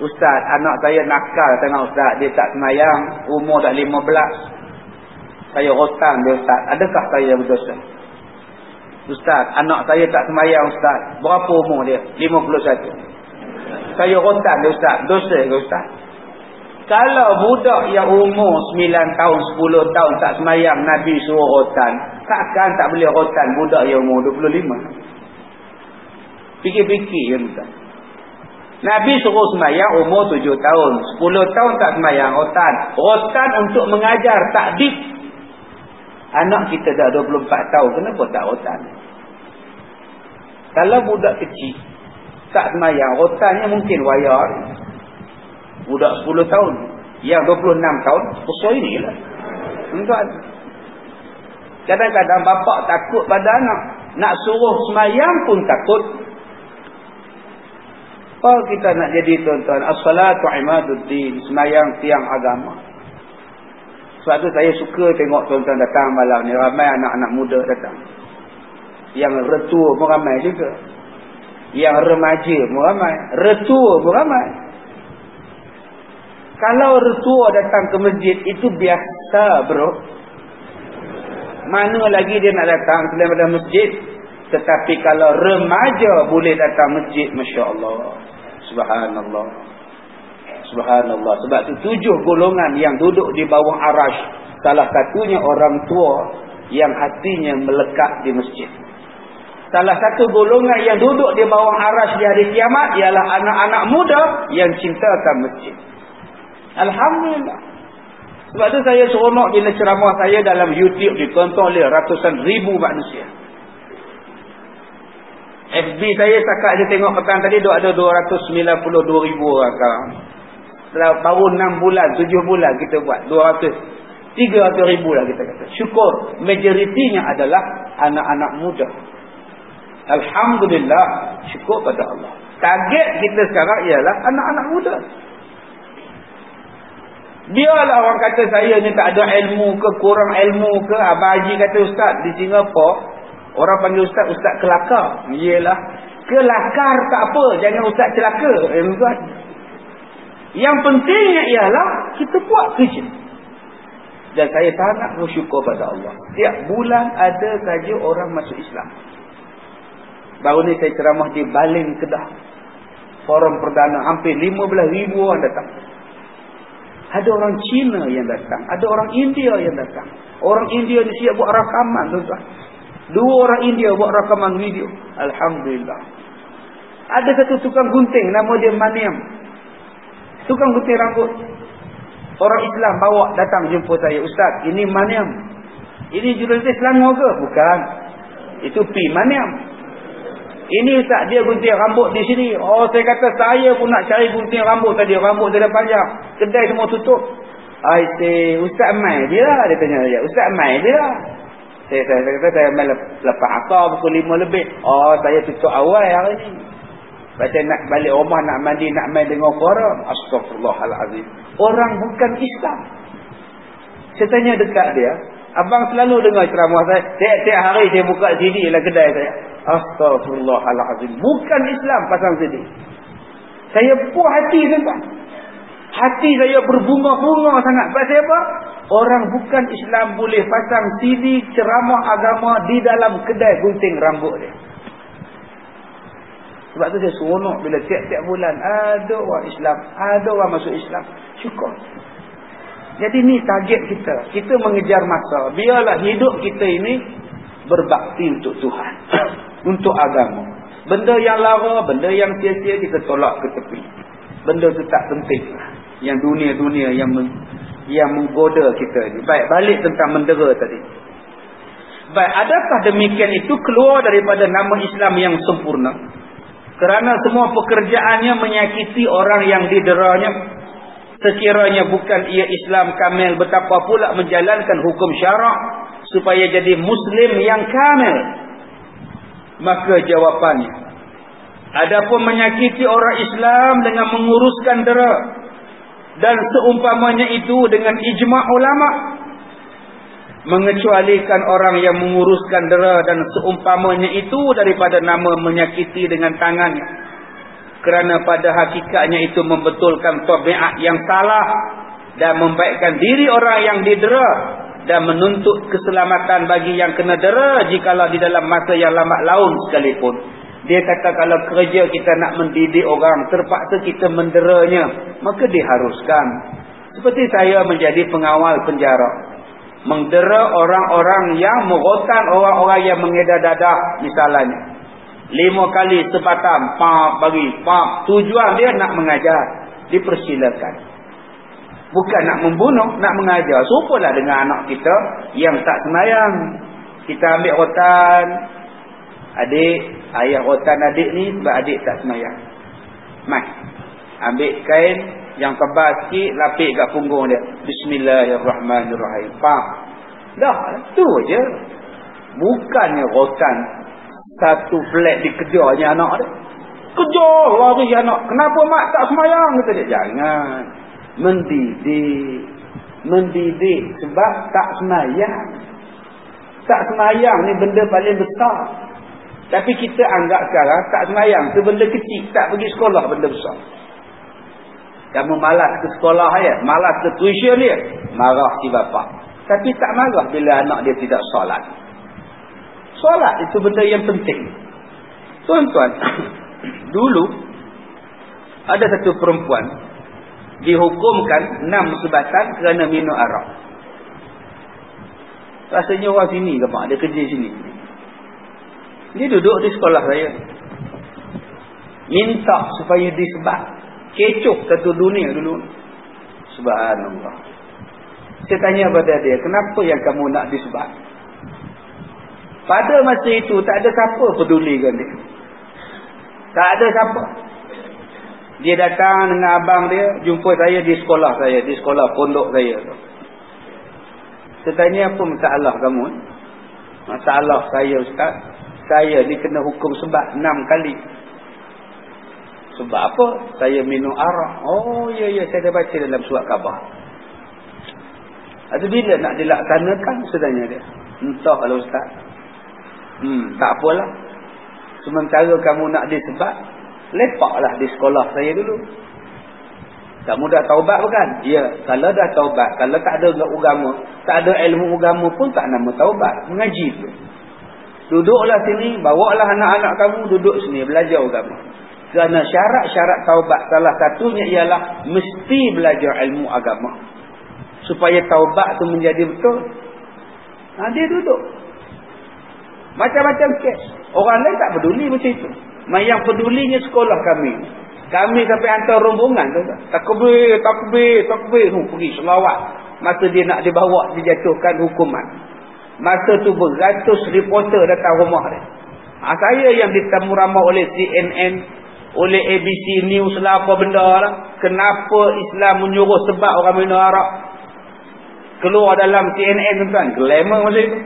Ustaz, anak saya nakal tengah Ustaz, dia tak semayang, umur dah 15. Saya rotan dia Ustaz, adakah saya berdosa? Ustaz, anak saya tak semayang Ustaz, berapa umur dia? 51. Saya rotan dia Ustaz, dosa ke Ustaz? Kalau budak yang umur 9 tahun, 10 tahun tak semayang, Nabi suruh rotan, takkan tak boleh rotan budak yang umur 25? Fikir-fikir ya Ustaz. Nabi suruh semayang umur 7 tahun, 10 tahun tak semayang, rotan. Rotan untuk mengajar takdib. Anak kita dah 24 tahun, kenapa tak rotan? Kalau budak kecil tak semayang, rotannya mungkin wayar. Budak 10 tahun, yang 26 tahun, usia ini lah. Kadang-kadang bapak takut pada anak, nak suruh semayang pun takut. Apa kita nak jadi tuan-tuan? As-salatu imaduddin, semayang tiang agama. Sebab tu saya suka tengok tuan-tuan datang malam ni, ramai anak-anak muda datang. Yang retua pun ramai juga, yang remaja pun ramai, retua pun ramai. Kalau retua datang ke masjid, itu biasa bro. Mana lagi dia nak datang selain pada masjid. Tetapi kalau remaja boleh datang masjid, Masya Allah, Subhanallah, Subhanallah. Sebab itu 7 golongan yang duduk di bawah arash, salah satunya orang tua yang hatinya melekat di masjid. Salah satu golongan yang duduk di bawah arash di hari kiamat ialah anak-anak muda yang cintakan masjid. Alhamdulillah. Sebab tu saya seronok bila ceramah saya dalam YouTube ditonton oleh ratusan ribu manusia. FB saya setakat saya tengok petang tadi ada 292 ribu orang sekarang. Baru 6 bulan, 7 bulan kita buat 300 ribu lah kita kata. Syukur majoritinya adalah anak-anak muda. Alhamdulillah, syukur pada Allah. Target kita sekarang ialah anak-anak muda. Biarlah orang kata saya ni tak ada ilmu ke, kurang ilmu ke. Abang Haji kata Ustaz di Singapura orang panggil Ustaz, Ustaz kelakar. Iyalah, kelakar tak apa, jangan Ustaz celaka. Yang pentingnya ialah kita buat kerja. Dan saya sangat bersyukur pada Allah, tiap bulan ada saja orang masuk Islam. Baru ni saya ceramah di Baling, Kedah, forum perdana, hampir 15,000 orang datang. Ada orang Cina yang datang, ada orang India yang datang. Orang India ni siap buat rakaman tuan-tuan. 2 orang India buat rakaman video. Alhamdulillah. Ada satu tukang gunting, nama dia Maniam, tukang gunting rambut. Orang Islam bawa datang jumpa saya, Ustaz, ini Maniam. Ini jurnalis Selangor ke? Bukan. Itu P Maniam. Ini Ustaz, dia gunting rambut di sini. Oh, saya kata saya pun nak cari gunting rambut tadi. Rambut saya dah panjang. Kedai semua tutup. I say, Ustaz mai dia lah. Dia tanya saya, Ustaz mai dia lah. Saya kata saya mai lepas asar pukul 5 lebih. Oh, saya tutup awal hari ni. Baca nak balik rumah, nak mandi, nak main dengar suara. Astaghfirullahalazim. Orang bukan Islam. Saya tanya dekat dia, abang selalu dengar ceramah saya. Tiap-tiap hari saya buka CD dalam kedai saya. Astaghfirullahalazim. Bukan Islam pasang CD. Saya puas hati tuan-tuan. Hati saya berbunga-bunga sangat. Pasal apa? Orang bukan Islam boleh pasang CD ceramah agama di dalam kedai gunting rambut dia. Sebab tu saya seronok bila tiap-tiap bulan ada orang Islam, ada orang masuk Islam. Syukur. Jadi ni target kita. Kita mengejar masa. Biarlah hidup kita ini berbakti untuk Tuhan. untuk agama. Benda yang lara, benda yang sia-sia kita tolak ke tepi. Benda tu tak penting lah. Yang dunia-dunia yang menggoda kita ni. Baik, balik tentang mendera tadi. Baik, adakah demikian itu keluar daripada nama Islam yang sempurna? Kerana semua pekerjaannya menyakiti orang yang dideranya. Sekiranya bukan ia Islam kamil, betapa pula menjalankan hukum syarak supaya jadi Muslim yang kamil? Maka jawapannya, adapun menyakiti orang Islam dengan menguruskan dera, dan seumpamanya itu dengan ijma' ulama, mengecualikan orang yang menguruskan dera dan seumpamanya itu daripada nama menyakiti dengan tangannya, kerana pada hakikatnya itu membetulkan tabiat yang salah dan membaikkan diri orang yang didera dan menuntut keselamatan bagi yang kena dera jikalau di dalam masa yang lambat laun sekalipun. Dia kata kalau kerja kita nak mendidik orang, terpaksa kita menderanya, maka diharuskan. Seperti saya menjadi pengawal penjara, mendera orang-orang yang merotan orang-orang yang mengedar dadah misalnya. 5 kali sebatang, bagi. Tujuan dia nak mengajar, dipersilakan. Bukan nak membunuh, nak mengajar. Serupalah dengan anak kita yang tak sembahyang. Kita ambil rotan adik, ayah rotan adik ni sebab adik tak sembahyang. Mai, ambil kain yang tebal sikit, lapik kat punggung dia. Bismillahirrahmanirrahim. Dah, tu je. Bukannya rotan satu flat dikejarnya anak dia. Kejar lari anak. Kenapa mak tak sembahyang? Kata dia. Jangan. Mendidik sebab tak sembahyang. Tak sembahyang ni benda paling besar. Tapi kita anggap sekarang tak sembahyang tu benda kecil, tak pergi sekolah benda besar. Kamu malas ke sekolah ya, malas ke tuition dia, marah si bapa. Tapi tak marah bila anak dia tidak solat. Solat itu benda yang penting. Tuan-tuan, dulu ada satu perempuan dihukumkan 6 sebatan kerana minum arak. Rasanya orang sini ke mak, dia kerja sini. Dia duduk di sekolah saya, minta supaya disebat. Kecoh satu dunia dulu. Subhanallah. Saya tanya pada dia, kenapa yang kamu nak disebat? Pada masa itu tak ada siapa pedulikan dia. Tak ada siapa. Dia datang dengan abang dia, jumpa saya di sekolah saya, di sekolah pondok saya tu. Saya tanya, apa masalah kamu? Masalah saya, ustaz, saya ni kena hukum sebat 6 kali. Sebab apa? Saya minum arak. Oh ya, saya dah baca dalam surat khabar. Ada bila nak dilaksanakan sebenarnya dia? Entahlah ustaz. Tak apalah. Sementara kamu nak disebat, lepaklah di sekolah saya dulu. Kamu dah taubat bukan? Ya, kalau dah taubat, kalau tak ada agama, tak ada ilmu agama pun tak nama taubat, mengaji tu. Duduklah sini, bawalah anak-anak kamu duduk sini belajar agama. Kerana syarat-syarat taubat salah satunya ialah mesti belajar ilmu agama. Supaya taubat tu menjadi betul. Dia duduk. Macam-macam kes. Orang lain tak peduli macam itu. Yang pedulinya sekolah kami. Kami sampai hantar rombongan tu. Takbir. Pergi selawat. Masa dia nak dibawa, dijatuhkan hukuman. Masa tu beratus reporter datang rumah dia. Saya yang ditamu ramah oleh CNN, oleh ABC News lah, apa benda lah. Kenapa Islam menyuruh sebab orang minum arak? Keluar dalam CNN tu kan. Glamour masa itu.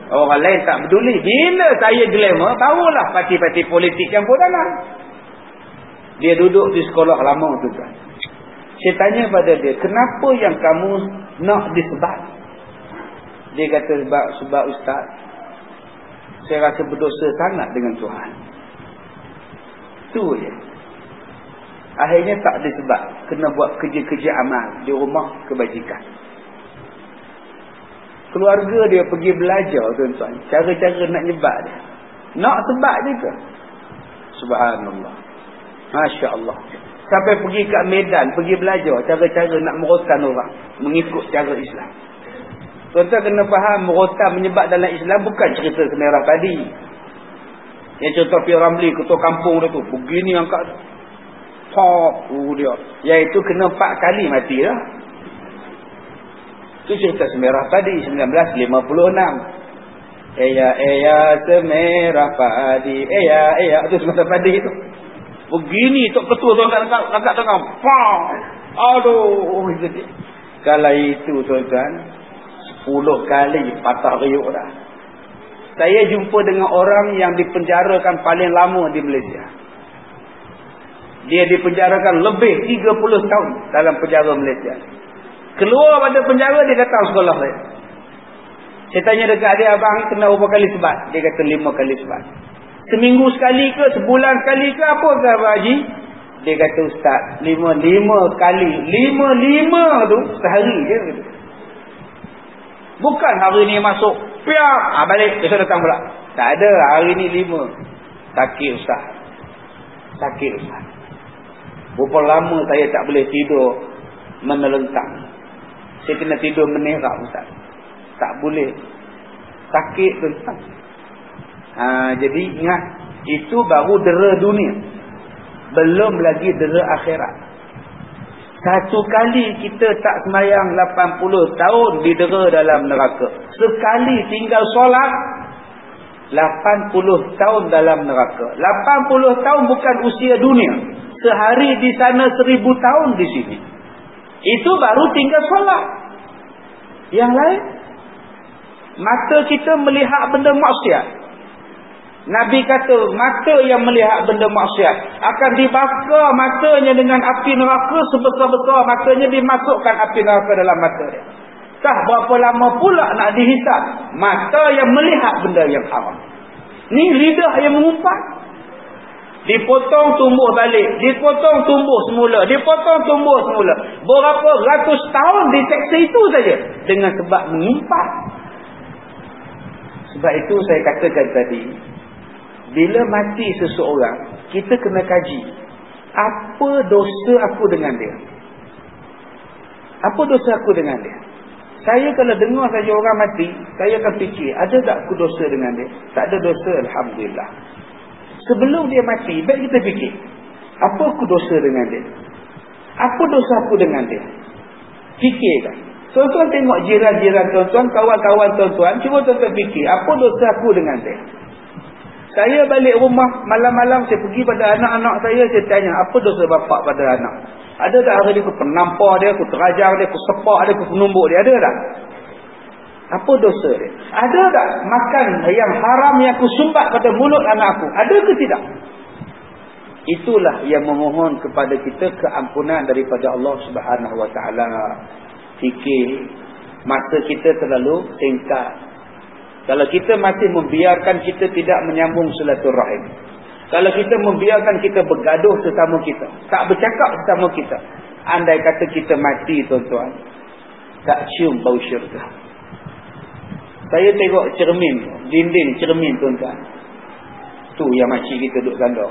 Orang lain tak peduli. Bila saya glamour, tahulah parti-parti politik yang dalam. Dia duduk di sekolah lama tu kan. Saya tanya pada dia, kenapa yang kamu nak disebat? Dia kata, sebab ustaz, saya rasa berdosa sangat dengan Tuhan. Tu je. Akhirnya tak disebat. Kena buat kerja-kerja amal di rumah kebajikan. Keluarga dia pergi belajar, tuan-tuan, cara-cara nak nyebat dia. Nak sebat juga. Subhanallah. Masya Allah. Sampai pergi kat Medan, pergi belajar cara-cara nak merotan orang mengikut cara Islam. Tuan-tuan kena faham, merotan menyebat dalam Islam bukan cerita semerah tadi. Yang contoh P. Ramli, ketua kampung dia tu. Begini angkat. Pop. Dia. Iaitu kena 4 kali mati lah. Itu cerita Semerah Padi 1956. Eya Semerah Padi. Eya. Itu Semerah Padi tu. Begini Tok Ketua tu angkat tangan. Pop. Aduh. Kalau itu tuan-tuan, 10 kali patah riuk dah. Saya jumpa dengan orang yang dipenjarakan paling lama di Malaysia. Dia dipenjarakan lebih 30 tahun dalam penjara Malaysia. Keluar pada penjara, dia datang sekolah saya. Saya tanya dekat dia, abang kena berapa kali sebat? Dia kata 5 kali sebat. Seminggu sekali ke, sebulan sekali ke, apa ke Abang Haji? Dia kata, Ustaz, 5 kali. 5 tu sehari je. Bukan hari ni masuk, piak, balik, besok datang pula. Tak ada, hari ni 5. Sakit Ustaz. Berapa lama saya tak boleh tidur menelentang. Saya kena tidur menerak Ustaz. Tak boleh. Sakit Ustaz. Jadi ingat, itu baru dera dunia. Belum lagi dera akhirat. Satu kali kita tak semayang 80 tahun didera dalam neraka. Sekali tinggal solat 80 tahun dalam neraka. 80 tahun bukan usia dunia. Sehari di sana 1000 tahun di sini. Itu baru tinggal solat. Yang lain, mata kita melihat benda maksiat. Nabi kata, mata yang melihat benda maksiat akan dibakar matanya dengan api neraka sebesar-besar matanya, dimasukkan api neraka dalam mata dia. Tah berapa lama pula nak dihisap mata yang melihat benda yang haram. Ni lidah yang mengumpat. Dipotong tumbuh balik, dipotong tumbuh semula, dipotong tumbuh semula. Berapa ratus tahun diseksa itu saja dengan sebab mengumpat. Sebab itu saya katakan tadi, bila mati seseorang, kita kena kaji. Apa dosa aku dengan dia? Apa dosa aku dengan dia? Saya kalau dengar saja orang mati, saya akan fikir, ada tak aku dosa dengan dia? Tak ada dosa, Alhamdulillah. Sebelum dia mati, baik kita fikir, apa aku dosa dengan dia? Apa dosa aku dengan dia? Fikirkan. Tuan-tuan tengok jiran-jiran tuan-tuan, kawan-kawan tuan-tuan, cuba tuan-tuan fikir, apa dosa aku dengan dia? Saya balik rumah, malam-malam saya pergi pada anak-anak saya tanya, apa dosa bapak pada anak? Ada tak hari ni aku penampar dia, aku terajar dia, aku sepak dia, aku penumbuk dia? Ada tak? Apa dosa dia? Ada tak makan yang haram yang aku sumbat pada mulut anak aku? Ada ke tidak? Itulah yang memohon kepada kita keampunan daripada Allah Subhanahu Wa Taala. Fikir, masa kita terlalu singkat. Kalau kita masih membiarkan kita tidak menyambung silaturahim, kalau kita membiarkan kita bergaduh sesama kita, tak bercakap sesama kita, andai kata kita mati tuan-tuan, tak cium bau syurga. Saya tengok cermin, dinding cermin tuan-tuan, tu yang makcik kita duduk gandar.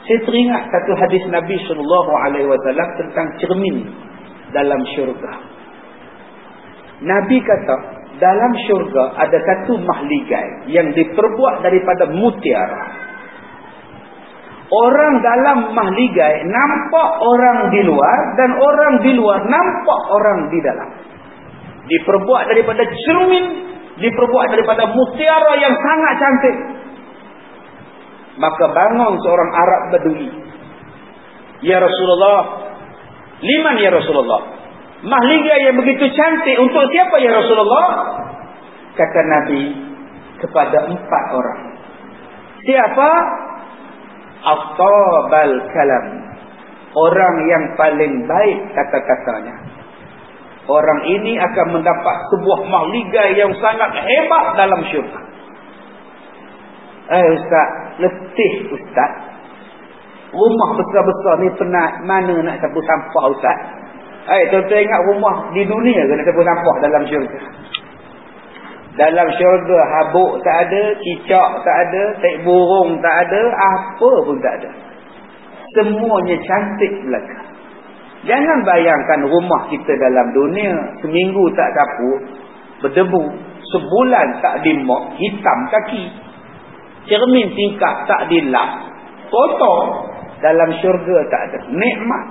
Saya teringat satu hadis Nabi SAW tentang cermin dalam syurga. Nabi kata, dalam syurga ada satu mahligai yang diperbuat daripada mutiara. Orang dalam mahligai nampak orang di luar, dan orang di luar nampak orang di dalam. Diperbuat daripada cermin, diperbuat daripada mutiara yang sangat cantik. Maka bangun seorang Arab Badui. Ya Rasulullah, liman ya Rasulullah? Mahligai yang begitu cantik untuk siapa ya Rasulullah? Kata Nabi, kepada 4 orang. Siapa? Aftabal kalam, orang yang paling baik kata-katanya. Orang ini akan mendapat sebuah mahligai yang sangat hebat dalam syurga. Ustaz, letih Ustaz. Rumah besar-besar ni penat, mana nak sapu sampah Ustaz? Tuan-tuan ingat rumah di dunia kena sapu sampah dalam syurga. Dalam syurga habuk tak ada, cicak tak ada, taik burung tak ada, apa pun tak ada. Semuanya cantik belaka. Jangan bayangkan rumah kita dalam dunia, seminggu tak sapu, berdebu. sebulan tak dimok, hitam kaki. Cermin tingkap tak dilap, kotor. Dalam syurga tak ada. Nikmat.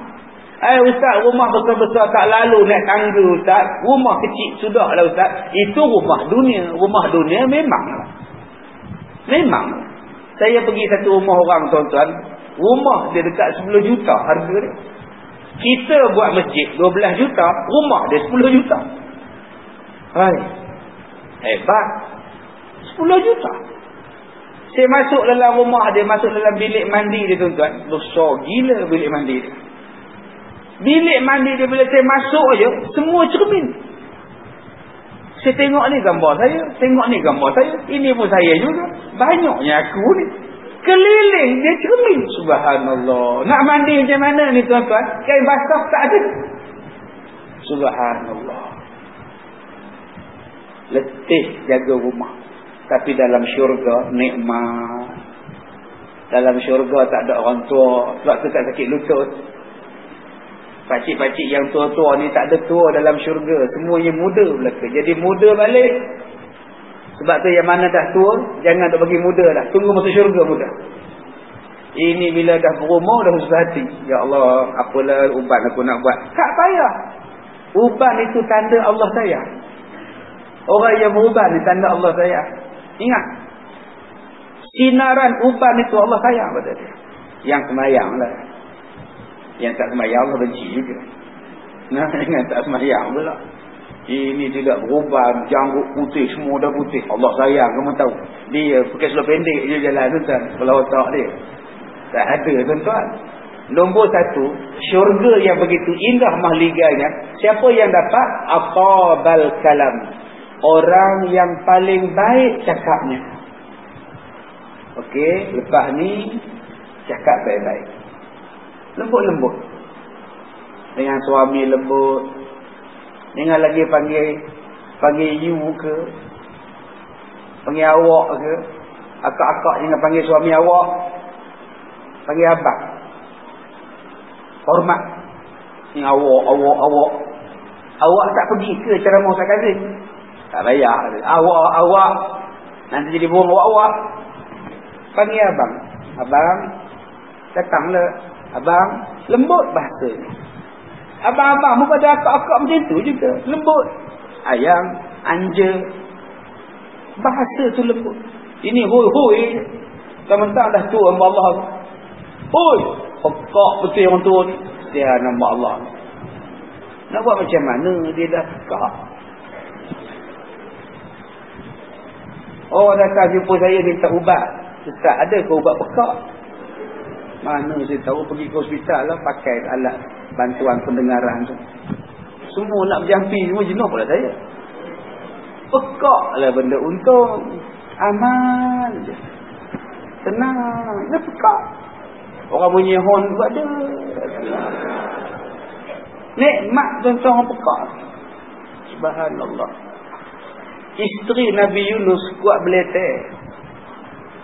Ustaz, rumah besar-besar tak lalu naik tangga Ustaz. Rumah kecil sudahlah Ustaz. Itu rumah dunia. Rumah dunia memanglah. Saya pergi satu rumah orang, tuan-tuan. Rumah dia dekat 10 juta harga dia. Kita buat masjid 12 juta. Rumah dia 10 juta. Hebat. 10 juta. Saya masuk dalam rumah dia, masuk dalam bilik mandi dia, tuan-tuan. Besar gila bilik mandi dia. Bilik mandi dia bila saya masuk je, semua cermin. Saya tengok ni gambar saya, tengok ni gambar saya, ini pun saya juga. Banyaknya aku ni. Keliling dia cermin. Subhanallah. Nak mandi macam mana ni, tuan-tuan? Kain basah tak ada. Subhanallah. Letih jaga rumah. Tapi dalam syurga nikmat. Dalam syurga tak ada orang tua. Sebab tu tak sakit lutut. Pakcik-pakcik yang tua-tua ni tak ada tua dalam syurga. Semuanya muda belaka. Jadi muda balik. Sebab tu yang mana dah tua, jangan tak bagi muda dah. Tunggu masuk syurga muda. Ini bila dah berumur dah susah hati. Ya Allah, apalah ubat aku nak buat. Tak payah. Ubat itu tanda Allah sayang. Orang yang berubat ni tanda Allah sayang. Ingat. Sinaran uban itu Allah sayang pada dia. Yang semayang lah. Yang tak semayang Allah benci juga. Yang tak semayang pula. Ini tidak beruban. Janggut putih. Semua dah putih. Allah sayang. Kamu tahu. Dia pakai seluar pendek je jalan tuan. Kepala otak dia. Tak ada tuan-tuan. Nombor 1. Syurga yang begitu indah mahliganya. Siapa yang dapat? Aqabal kalam. Orang yang paling baik cakapnya. Okey, lepas ni cakap baik-baik. Lembut-lembut. Dengan suami lembut. Dengan lagi panggil you ke, panggil awak ke. Akak-akak jangan panggil suami awak. Panggil abang. Hormat. Ni awak. Awak tak pergi ke ceramah Ustaz Kazim? Tak payah. Awak. Nanti jadi burung awak. Panggil abang. Abang. Datanglah. Abang. Lembut bahasa ni. Abang-abang pun pada akak-akak macam tu juga. Lembut. Ayang. Anja. Bahasa tu lembut. Ini hoi-hoi. Sementara dah tu hamba Allah. Hoi. Pekak betul orang tua ni. Dia nama Allah. Nak buat macam mana dia dah pekak. Oh, datang jumpa saya minta ubat. Ustaz, ada ke ubat pekak? Mana saya tahu, pergi ke hospital lah, pakai alat bantuan pendengaran tu. Semua nak berjampi, semua jenuh pula saya. Pekak lah benda untung. Aman je. Tenang. Dia pekak. Orang bunyi horn tu ada. Nikmat tuan-tuan orang pekak. Subhanallah. Isteri Nabi Yunus kuat beletek.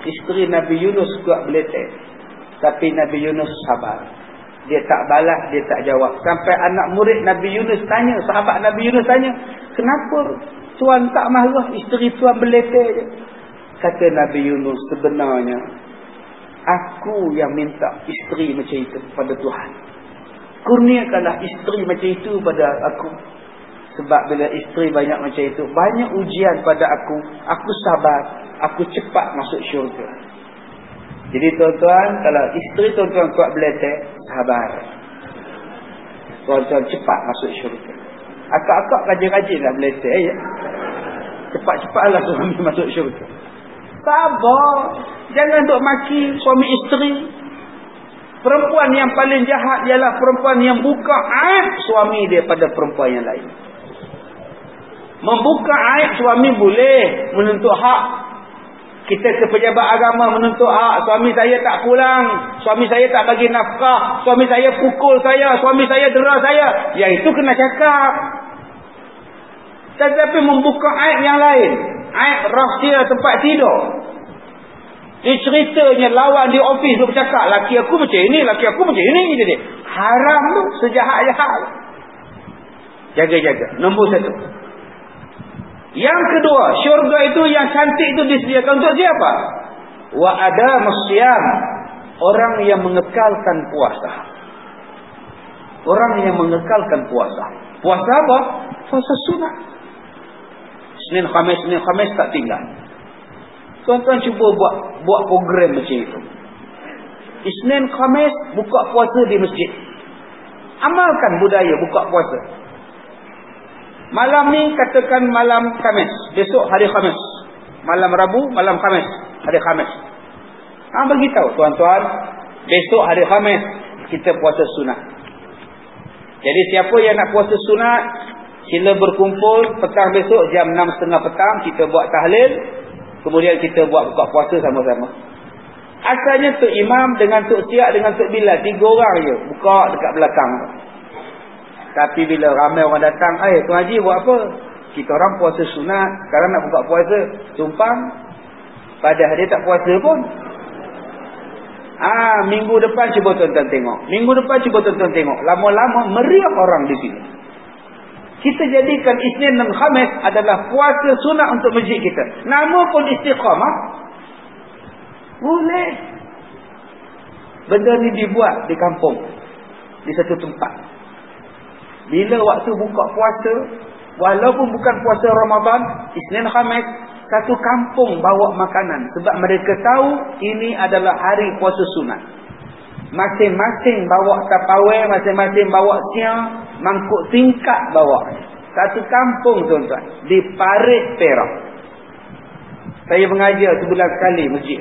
Isteri Nabi Yunus kuat beletek. Tapi Nabi Yunus sabar. Dia tak balas, dia tak jawab. Sampai anak murid Nabi Yunus tanya, sahabat Nabi Yunus tanya, kenapa tuan tak marah, isteri tuan beletek je? Kata Nabi Yunus, sebenarnya aku yang minta isteri macam itu pada Tuhan. Kurniakanlah isteri macam itu pada aku. Sebab bila isteri banyak macam itu, banyak ujian pada aku sabar, aku cepat masuk syurga. Jadi tuan-tuan, kalau isteri tuan-tuan kuat beletek, sabar. Tuan-tuan cepat masuk syurga. Akak-akak rajin-rajinlah beletek ya. Cepat-cepatlah suami masuk syurga. Sabar. Jangan duk maki suami isteri. Perempuan yang paling jahat ialah perempuan yang buka aib suami dia pada perempuan yang lain. Membuka aib suami boleh menuntut hak. Kita ke pejabat agama menuntut hak. Suami saya tak pulang. Suami saya tak bagi nafkah. Suami saya pukul saya. Suami saya dera saya. Ya itu kena cakap. Tetapi membuka aib yang lain. Aib rahsia tempat tidur. Dia ceritanya lawan di ofis tu bercakap. Laki aku macam ini. Laki aku macam ini. Jadi haram tu. Sejahat-jahat. Jaga-jaga. Nombor 1. Yang kedua, syurga itu yang cantik itu disediakan untuk siapa? Wa adamus siyam, orang yang mengekalkan puasa. Orang yang mengekalkan puasa. Puasa apa? Puasa sunat. Senin Khamis tak tinggal. Tuan-tuan cuba buat program macam itu. Isnin Khamis buka puasa di masjid. Amalkan budaya buka puasa. Malam ni katakan malam Khamis, besok hari Khamis. Malam Rabu, malam Khamis, hari Khamis. Bagi tahu tuan-tuan, besok hari Khamis kita puasa sunat. Jadi siapa yang nak puasa sunat, sila berkumpul petang besok jam 6.30 petang kita buat tahlil, kemudian kita buat buka puasa sama-sama. Asalnya Tok Imam dengan Tok Siak dengan Tok Bilal 3 orang je buka dekat belakang. Tapi bila ramai orang datang, Tuan Haji buat apa? Kita orang puasa sunat, sekarang nak buka puasa, tumpang. Padahal dia tak puasa pun. Minggu depan cuba tuan-tuan tengok. Minggu depan cuba tuan-tuan tengok. Lama-lama meriah orang di sini. Kita jadikan Isnin dan Khamis adalah puasa sunat untuk masjid kita. Nama pun Istiqamah. Boleh. Benda ni dibuat di kampung, di satu tempat. Bila waktu buka puasa, walaupun bukan puasa Ramadan, Isnin Khamis, satu kampung bawa makanan. Sebab mereka tahu ini adalah hari puasa sunat. Masing-masing bawa tapawai, masing-masing bawa siang, mangkuk tingkat bawa. Satu kampung tuan-tuan, di Parit Perak. Saya mengajar sebulan sekali masjid.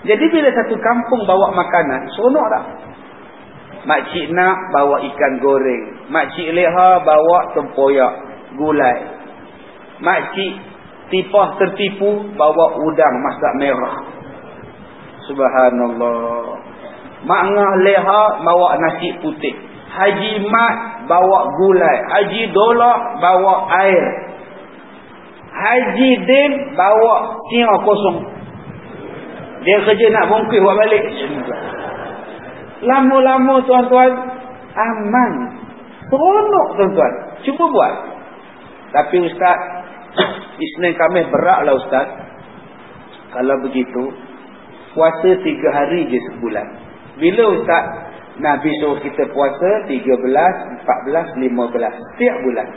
Jadi bila satu kampung bawa makanan, seronok tak? Makcik nak bawa ikan goreng, makcik leha bawa tempoyak, gulai. Makcik tipah tertipu bawa udang masak merah. Subhanallah. Mak ngah leha bawa nasi putih. Haji Mat bawa gulai, Haji Dolak bawa air, Haji Din bawa siang kosong. Dia kerja nak bongkir buat balik. Lama-lama tuan-tuan, aman. Seronok tuan-tuan. Cuba buat. Tapi Ustaz, Isnin Khamis beratlah Ustaz. Kalau begitu, puasa 3 hari je sebulan. Bila Ustaz? Nabi suruh kita puasa 13, 14, 15. Setiap bulan.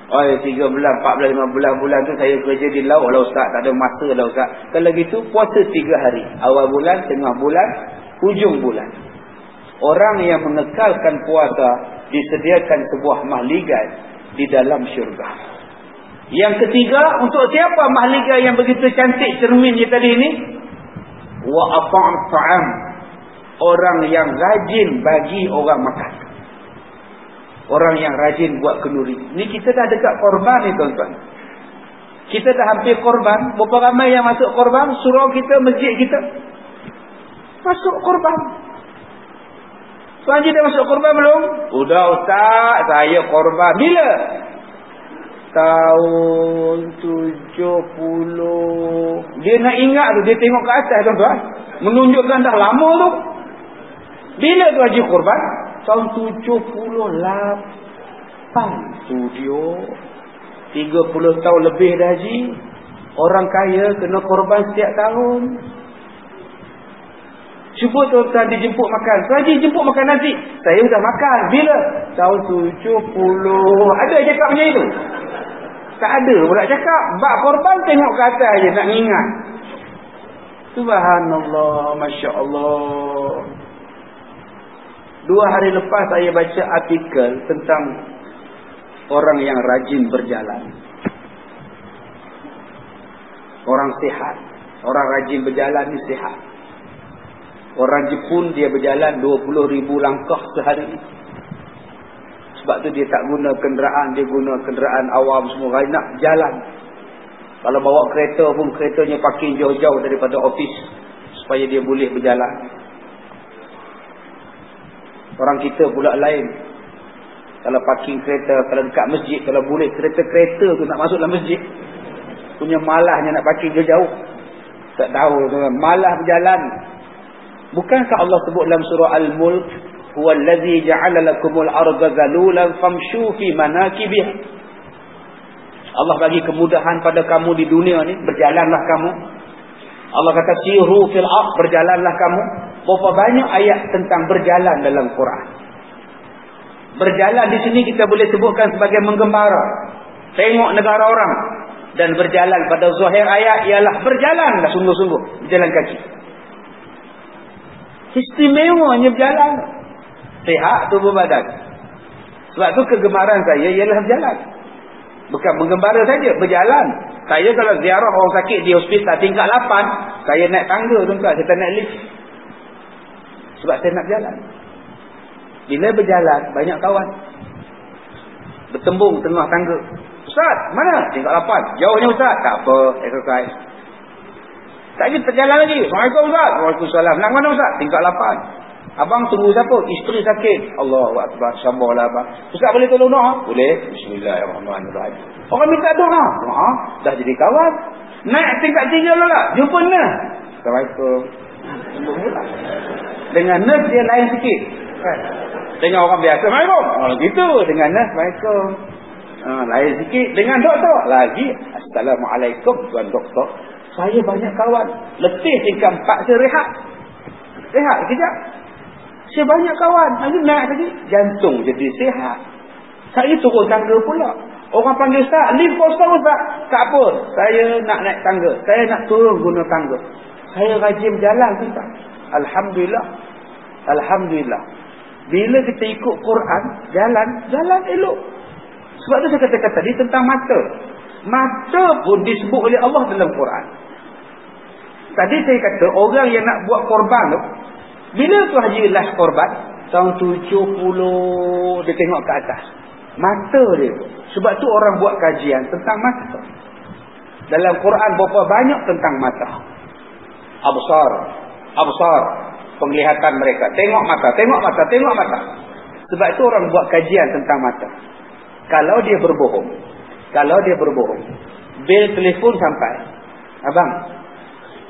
3 bulan, 14, 15 bulan tu saya kerja di laut lah Ustaz. Tak ada masa lah Ustaz. Kalau gitu puasa 3 hari. Awal bulan, tengah bulan, hujung bulan. Orang yang mengekalkan puasa disediakan sebuah mahligai di dalam syurga. Yang ketiga, untuk siapa mahligai yang begitu cantik cerminnya tadi ini? Wa at'am ta'am. Orang yang rajin bagi orang makan. Orang yang rajin buat kenduri. Ni kita dah dekat korban ni tuan-tuan. Kita dah hampir korban. Berapa ramai yang masuk korban? Surau kita, masjid kita masuk korban. Tuan Haji dah masuk korban belum? Udah Ustaz, saya korban. Bila? Tahun 70. Dia nak ingat tu, dia tengok ke atas tuan-tuan. Menunjukkan dah lama tu. Bila tu Haji korban? Tahun 78. Tu dia 30 tahun lebih dah Haji. Orang kaya kena korban setiap tahun. Cuba tuan-tuan dijemput makan. Haji jemput makan nasi. Saya dah makan. Bila? Tahun 70. Ada cakap macam itu? Tak ada pula cakap. Bak korban tengok ke atas je nak ingat. Subhanallah. Masya Allah. 2 hari lepas saya baca artikel tentang orang yang rajin berjalan. Orang sihat. Orang rajin berjalan ni sihat. Orang Jepun dia berjalan 20,000 langkah sehari. Sebab tu dia tak guna kenderaan. Dia guna kenderaan awam semua. Nak jalan. Kalau bawa kereta pun keretanya parking jauh-jauh daripada ofis. Supaya dia boleh berjalan. Orang kita pula lain. Kalau parking kereta, kalau dekat masjid, kalau boleh kereta-kereta tu nak masuk dalam masjid, punya malahnya nak parking jauh-jauh. Tak tahu tu, malah berjalan. Bukankah Allah sebut dalam surah Al-Mulk, huwallazi ja'ala lakumul arda zalulan famshu fi manakibiha. Allah bagi kemudahan pada kamu di dunia ni, berjalanlah kamu. Allah kata siru fil ard, berjalanlah kamu. Berapa banyak ayat tentang berjalan dalam Quran. Berjalan di sini kita boleh sebutkan sebagai menggembara, tengok negara orang. Dan berjalan pada zahir ayat ialah berjalanlah sungguh-sungguh, berjalan kaki. Istimewanya berjalan. Sihat tubuh badan. Sebab tu kegemaran saya ialah berjalan. Bukan menggembara saja, berjalan. Saya kalau ziarah orang sakit di hospital tingkat 8, saya naik tangga tuan-tuan, saya tak naik lift. Sebab saya nak berjalan. Bila berjalan, banyak kawan bertembung tengah tangga. Ustaz, mana? Tingkat 8. Jauhnya Ustaz. Tak apa, exercise. Tak lagi terjalan lagi. Assalamualaikum Ustaz. Waalaikumsalam. Nak mana Ustaz? Tingkat 8. Abang tunggu siapa? Isteri sakit. Allahu Akbar. Sabarlah abang. Ustaz boleh tolong doa? Boleh. Bismillahirrahmanirrahim. Orang minta doa. Doa. Dah jadi kawan. Naik tingkat 3 lah. Jumpa nurse. Assalamualaikum. Dengan nurse dia lain sikit. Dengan orang biasa. Assalamualaikum. Oh, gitu. Dengan nurse. Assalamualaikum. Lain sikit. Dengan doktor. Lagi. Assalamualaikum tuan doktor. Saya banyak kawan. Letih tingkat 4 saya rehat. Rehat sekejap. Saya banyak kawan. Lagi naik lagi. Jantung jadi sihat. Saya turun tangga pula. Orang panggil Ustaz. Lift kosong Ustaz. Tak apa. Saya nak naik tangga. Saya nak turun guna tangga. Saya rajin berjalan Ustaz. Alhamdulillah. Alhamdulillah. Bila kita ikut Quran. Jalan elok. Sebab tu saya katakan tadi tentang mata. Mata pun disebut oleh Allah dalam Quran. Tadi saya kata orang yang nak buat korban tu, bila tu Haji last korban? Tahun 70 dia tengok ke atas. Mata dia. Sebab tu orang buat kajian tentang mata. Dalam Quran berapa banyak tentang mata. Absar. Penglihatan mereka. Tengok mata. Sebab tu orang buat kajian tentang mata. Kalau dia berbohong, bil telefon sampai. Abang,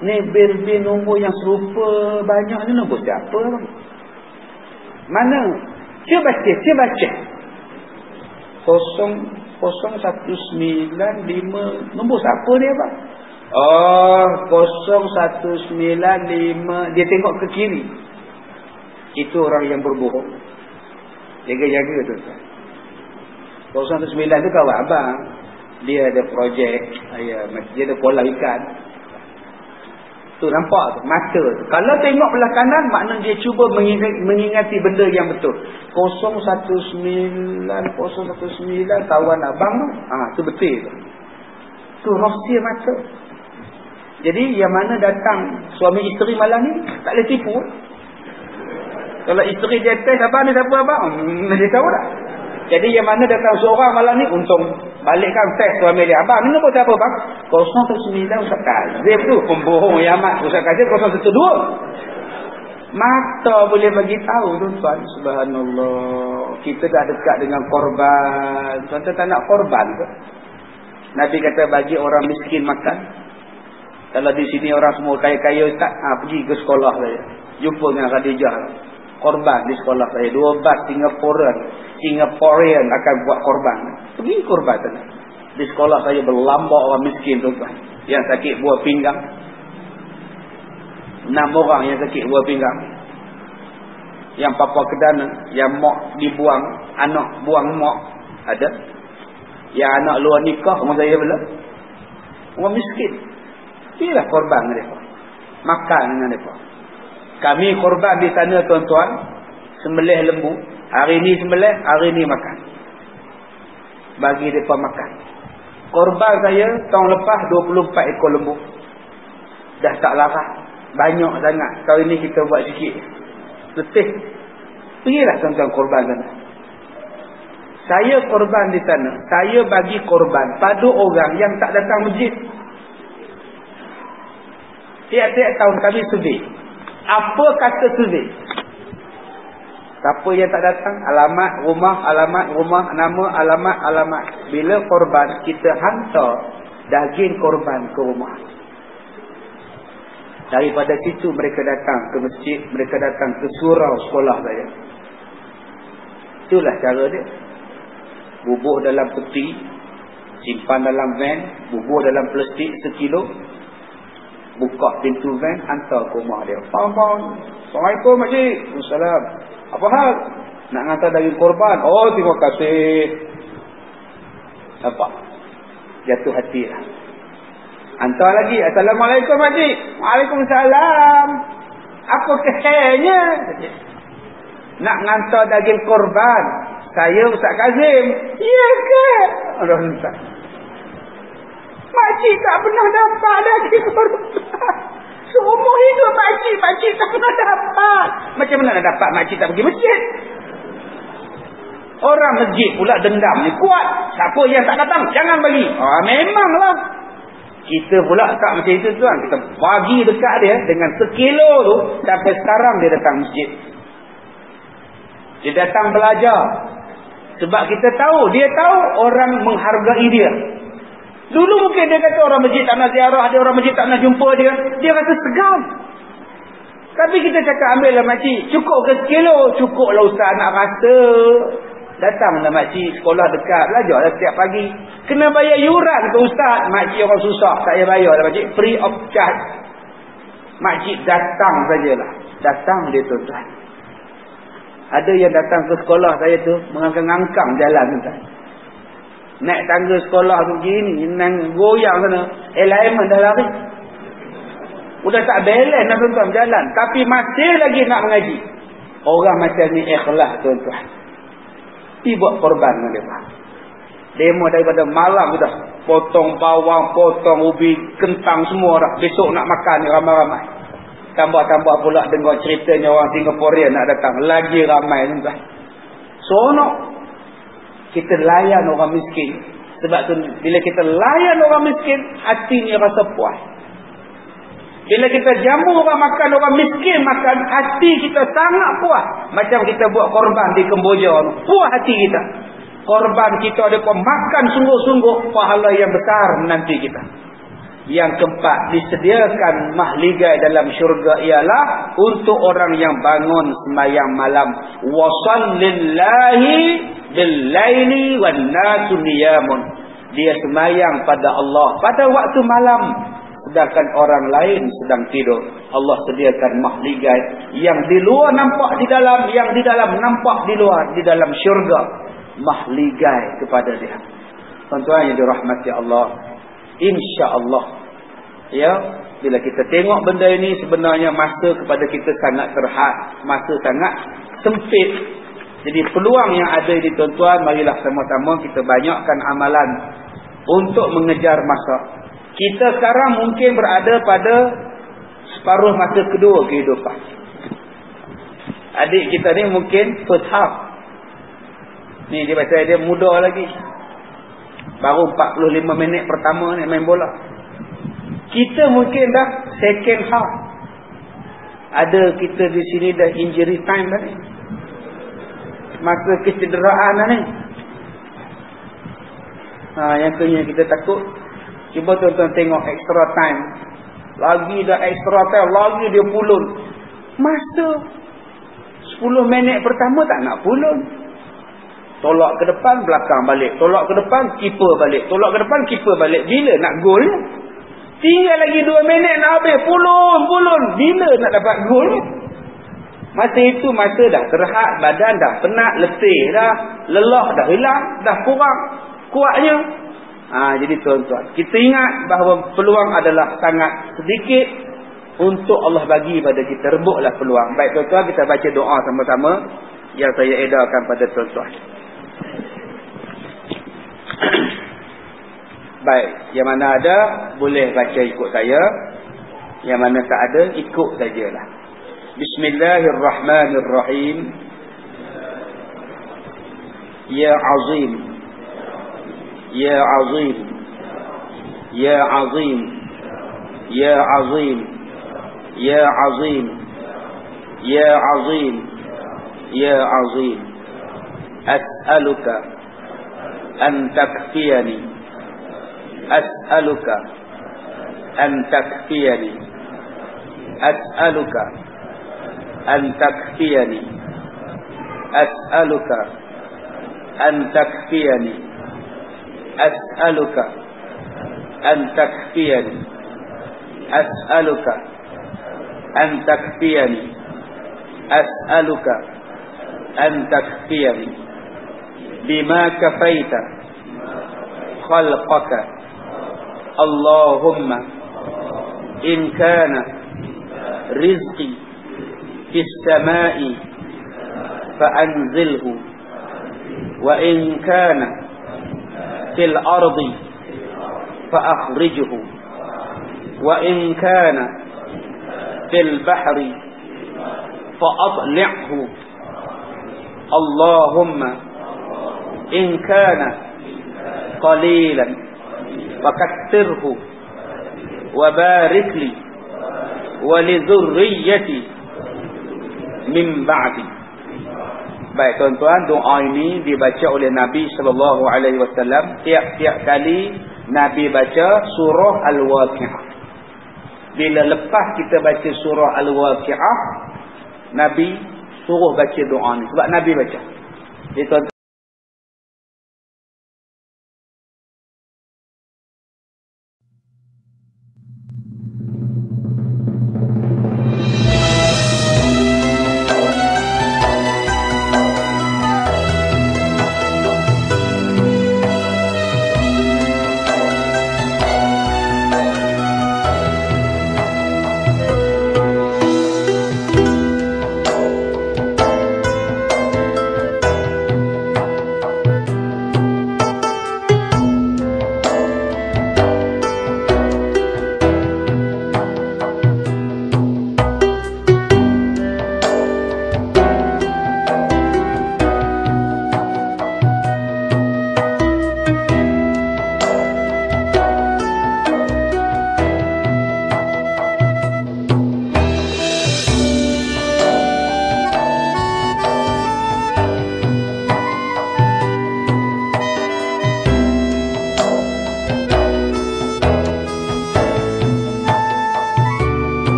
ni bil nombor yang serupa banyak ni nombor siapa abang? Mana? Cuba baca. 00195 nombor siapa ni abang? Oh, 0195. Dia tengok ke kiri. Itu orang yang berbohong. Jaga-jaga tu. 019 tu kawan abang. Dia ada projek. Dia ada pola ikan. Tu nampak tu. Mata tu. Kalau tengok belah kanan, maknanya dia cuba mengingati benda yang betul. 019 kawan abang tu. Tu betul tu. Tu rahsia mata. Jadi yang mana datang suami isteri malam ni, tak boleh tipu. Kalau isteri dia test abang ni siapa abang? Dia tahu tak? Jadi yang mana datang seorang malam ni, untung balikkan test suami dia. Abang ni nombor siapa bang? 019 Ustaz Kazim tu. Pembohong yang amat. Ustaz Kazim 012. Mata boleh bagi tahu tuan-tuan. Subhanallah. Kita dah dekat dengan korban. Tuan-tuan tak nak korban ke? Nabi kata bagi orang miskin makan. Kalau di sini orang semua kaya-kaya tak, pergi ke sekolah saya. Jumpa dengan Khadijah. Korban di sekolah saya. 2 bas Singaporean akan buat korban. Pergi korban sana. Di sekolah saya berlambak orang miskin tuan-tuan. Yang sakit buah pinggang. 6 orang yang sakit buah pinggang. Yang papa kedana. Yang mak dibuang. Anak buang mak. Ada. Yang anak luar nikah. Orang saya pula. Orang miskin. Inilah korban mereka. Makan dengan mereka. Kami korban di sana tuan-tuan. Sembelih lembu. Hari ni sembelih, hari ni makan. Bagi mereka makan. Korban saya tahun lepas 24 ekor lembu. Dah tak larang. Banyak sangat. Tahun ini kita buat sikit. Letih. Pergilah tuan-tuan korban sana. Saya korban di sana. Saya bagi korban pada orang yang tak datang masjid. Tiap-tiap tahun kami survey. Apa kata survey? Siapa yang tak datang? Alamat, rumah, nama, alamat. Bila korban, kita hantar daging korban ke rumah. Daripada situ mereka datang ke masjid, mereka datang ke surau sekolah saya. Itulah cara dia. Bubuh dalam peti, simpan dalam van, bubuh dalam plastik sekilo, buka pintu van, hantar ke rumah dia. Faham? Assalamualaikum makcik. Waalaikumsalam. Apa hal? Nak hantar daging korban. Oh, terima kasih. Nampak? Jatuh hati lah. Hantar lagi. Assalamualaikum makcik. Waalaikumsalam. Apa kehenya? Nak hantar daging korban. Saya Ustaz Kazim. Ya ke? Allah Ustaz. Makcik tak pernah dapat daging korban. Seumur hidup makcik tak pernah dapat. Macam mana nak dapat makcik tak pergi masjid? Orang masjid pula dendam ni kuat. Siapa yang tak datang jangan bagi. Memanglah. Kita pula tak macam itu tuan. Kita bagi dekat dia dengan sekilo tu. Sampai sekarang dia datang masjid. Dia datang belajar. Sebab kita tahu. Dia tahu orang menghargai dia. Dulu mungkin dia kata orang masjid tak nak ziarah dia, orang masjid tak nak jumpa dia. Dia kata segan. Tapi kita cakap ambillah makcik. Cukup ke sekilo? Cukuplah Ustaz nak rasa. Datanglah makcik, sekolah dekat, belajarlah setiap pagi. Kena bayar yuran ke Ustaz. Makcik orang susah, tak payah bayar lah makcik. Free of charge. Makcik datang sajalah. Datang dia tuan-tuan. Ada yang datang ke sekolah saya tu mengangkang-angkang jalan tuan. Naik tangga sekolah tu gini, goyang sana. Alignment dah lari. Udah tak balance dah tuan-tuan jalan. Tapi masih lagi nak mengaji. Orang macam ni ikhlas tuan-tuan. Buat korban dengan dia. Demo daripada malam dah. Potong bawang, potong ubi, kentang semua dah. Besok nak makan ni ramai-ramai. Tambah-tambah pula dengar ceritanya orang Singaporean nak datang. Lagi ramai tuan-tuan. Seronok. Kita layan orang miskin. Sebab tu bila kita layan orang miskin, hati ni rasa puas. Bila kita jamu orang makan, orang miskin makan, hati kita sangat puas. Macam kita buat korban di Kemboja. Puas hati kita. Korban kita ada makan sungguh-sungguh, pahala yang besar menanti kita. Yang keempat, disediakan mahligai dalam syurga ialah untuk orang yang bangun sembahyang malam. Wasallillahi bil-laili wan-nasu niyamun. Dia sembahyang pada Allah pada waktu malam. Sedangkan orang lain sedang tidur. Allah sediakan mahligai. Yang di luar nampak di dalam. Yang di dalam nampak di luar. Di dalam syurga. Mahligai kepada dia. Tuan-tuan yang dirahmati Allah. InsyaAllah. Ya. Bila kita tengok benda ini. Sebenarnya masa kepada kita sangat terhad. Masa sangat sempit. Jadi peluang yang ada di tuan-tuan. Marilah sama-sama kita banyakkan amalan. Untuk mengejar masa. Kita sekarang mungkin berada pada separuh masa kedua kehidupan. Adik kita ni mungkin first half. Ni dia pasal dia muda lagi. Baru 45 minit pertama ni main bola. Kita mungkin dah second half. Ada kita di sini dah injury time dah ni. Masa kecederaan dah ni. Yang kena kita takut. Cuba tuan-tuan tengok extra time. Lagi dah extra time. Lagi dia pulun. Masa 10 minit pertama tak nak pulun. Tolak ke depan, belakang balik. Tolak ke depan, keeper balik. Tolak ke depan, keeper balik. Bila nak gol? Tinggal lagi 2 minit nak habis. Pulun. Bila nak dapat gol? Masa itu masa dah terhad. Badan dah penat, letih dah. Lelah dah hilang. Dah kurang kuatnya. Jadi tuan-tuan, kita ingat bahawa peluang adalah sangat sedikit untuk Allah bagi pada kita. Rebutlah peluang. Baik tuan-tuan, kita baca doa sama-sama yang saya edarkan pada tuan-tuan. Baik, yang mana ada boleh baca ikut saya. Yang mana tak ada ikut sajalah. Bismillahirrahmanirrahim. Ya Azim, Ya Azim, Ya Azim, Ya Azim, Ya Azim, Ya Azim, Ya Azim. As'aluka an takfiyani, As'aluka an takfiyani, As'aluka an takfiyani, As'aluka an takfiyani. As'aluka an takfiyani. As'aluka an takfiyani. As'aluka an takfiyani bima kafaita khalqaka. Allahumma in kana rizqi fis samai fa anzilhu wa in kana fil ardi fa akhrijhu wa in kana fil bahri fa atli'hu. Allahumma in kana qalilan fakatthirhu wa barik li wa li dzurriyyati min ba'di. Baik tuan-tuan, doa ini dibaca oleh Nabi sallallahu alaihi wasallam tiap-tiap kali Nabi baca surah Al-Waqi'ah. Bila lepas kita baca surah Al-Waqi'ah, Nabi suruh baca doa ni sebab Nabi baca. Jadi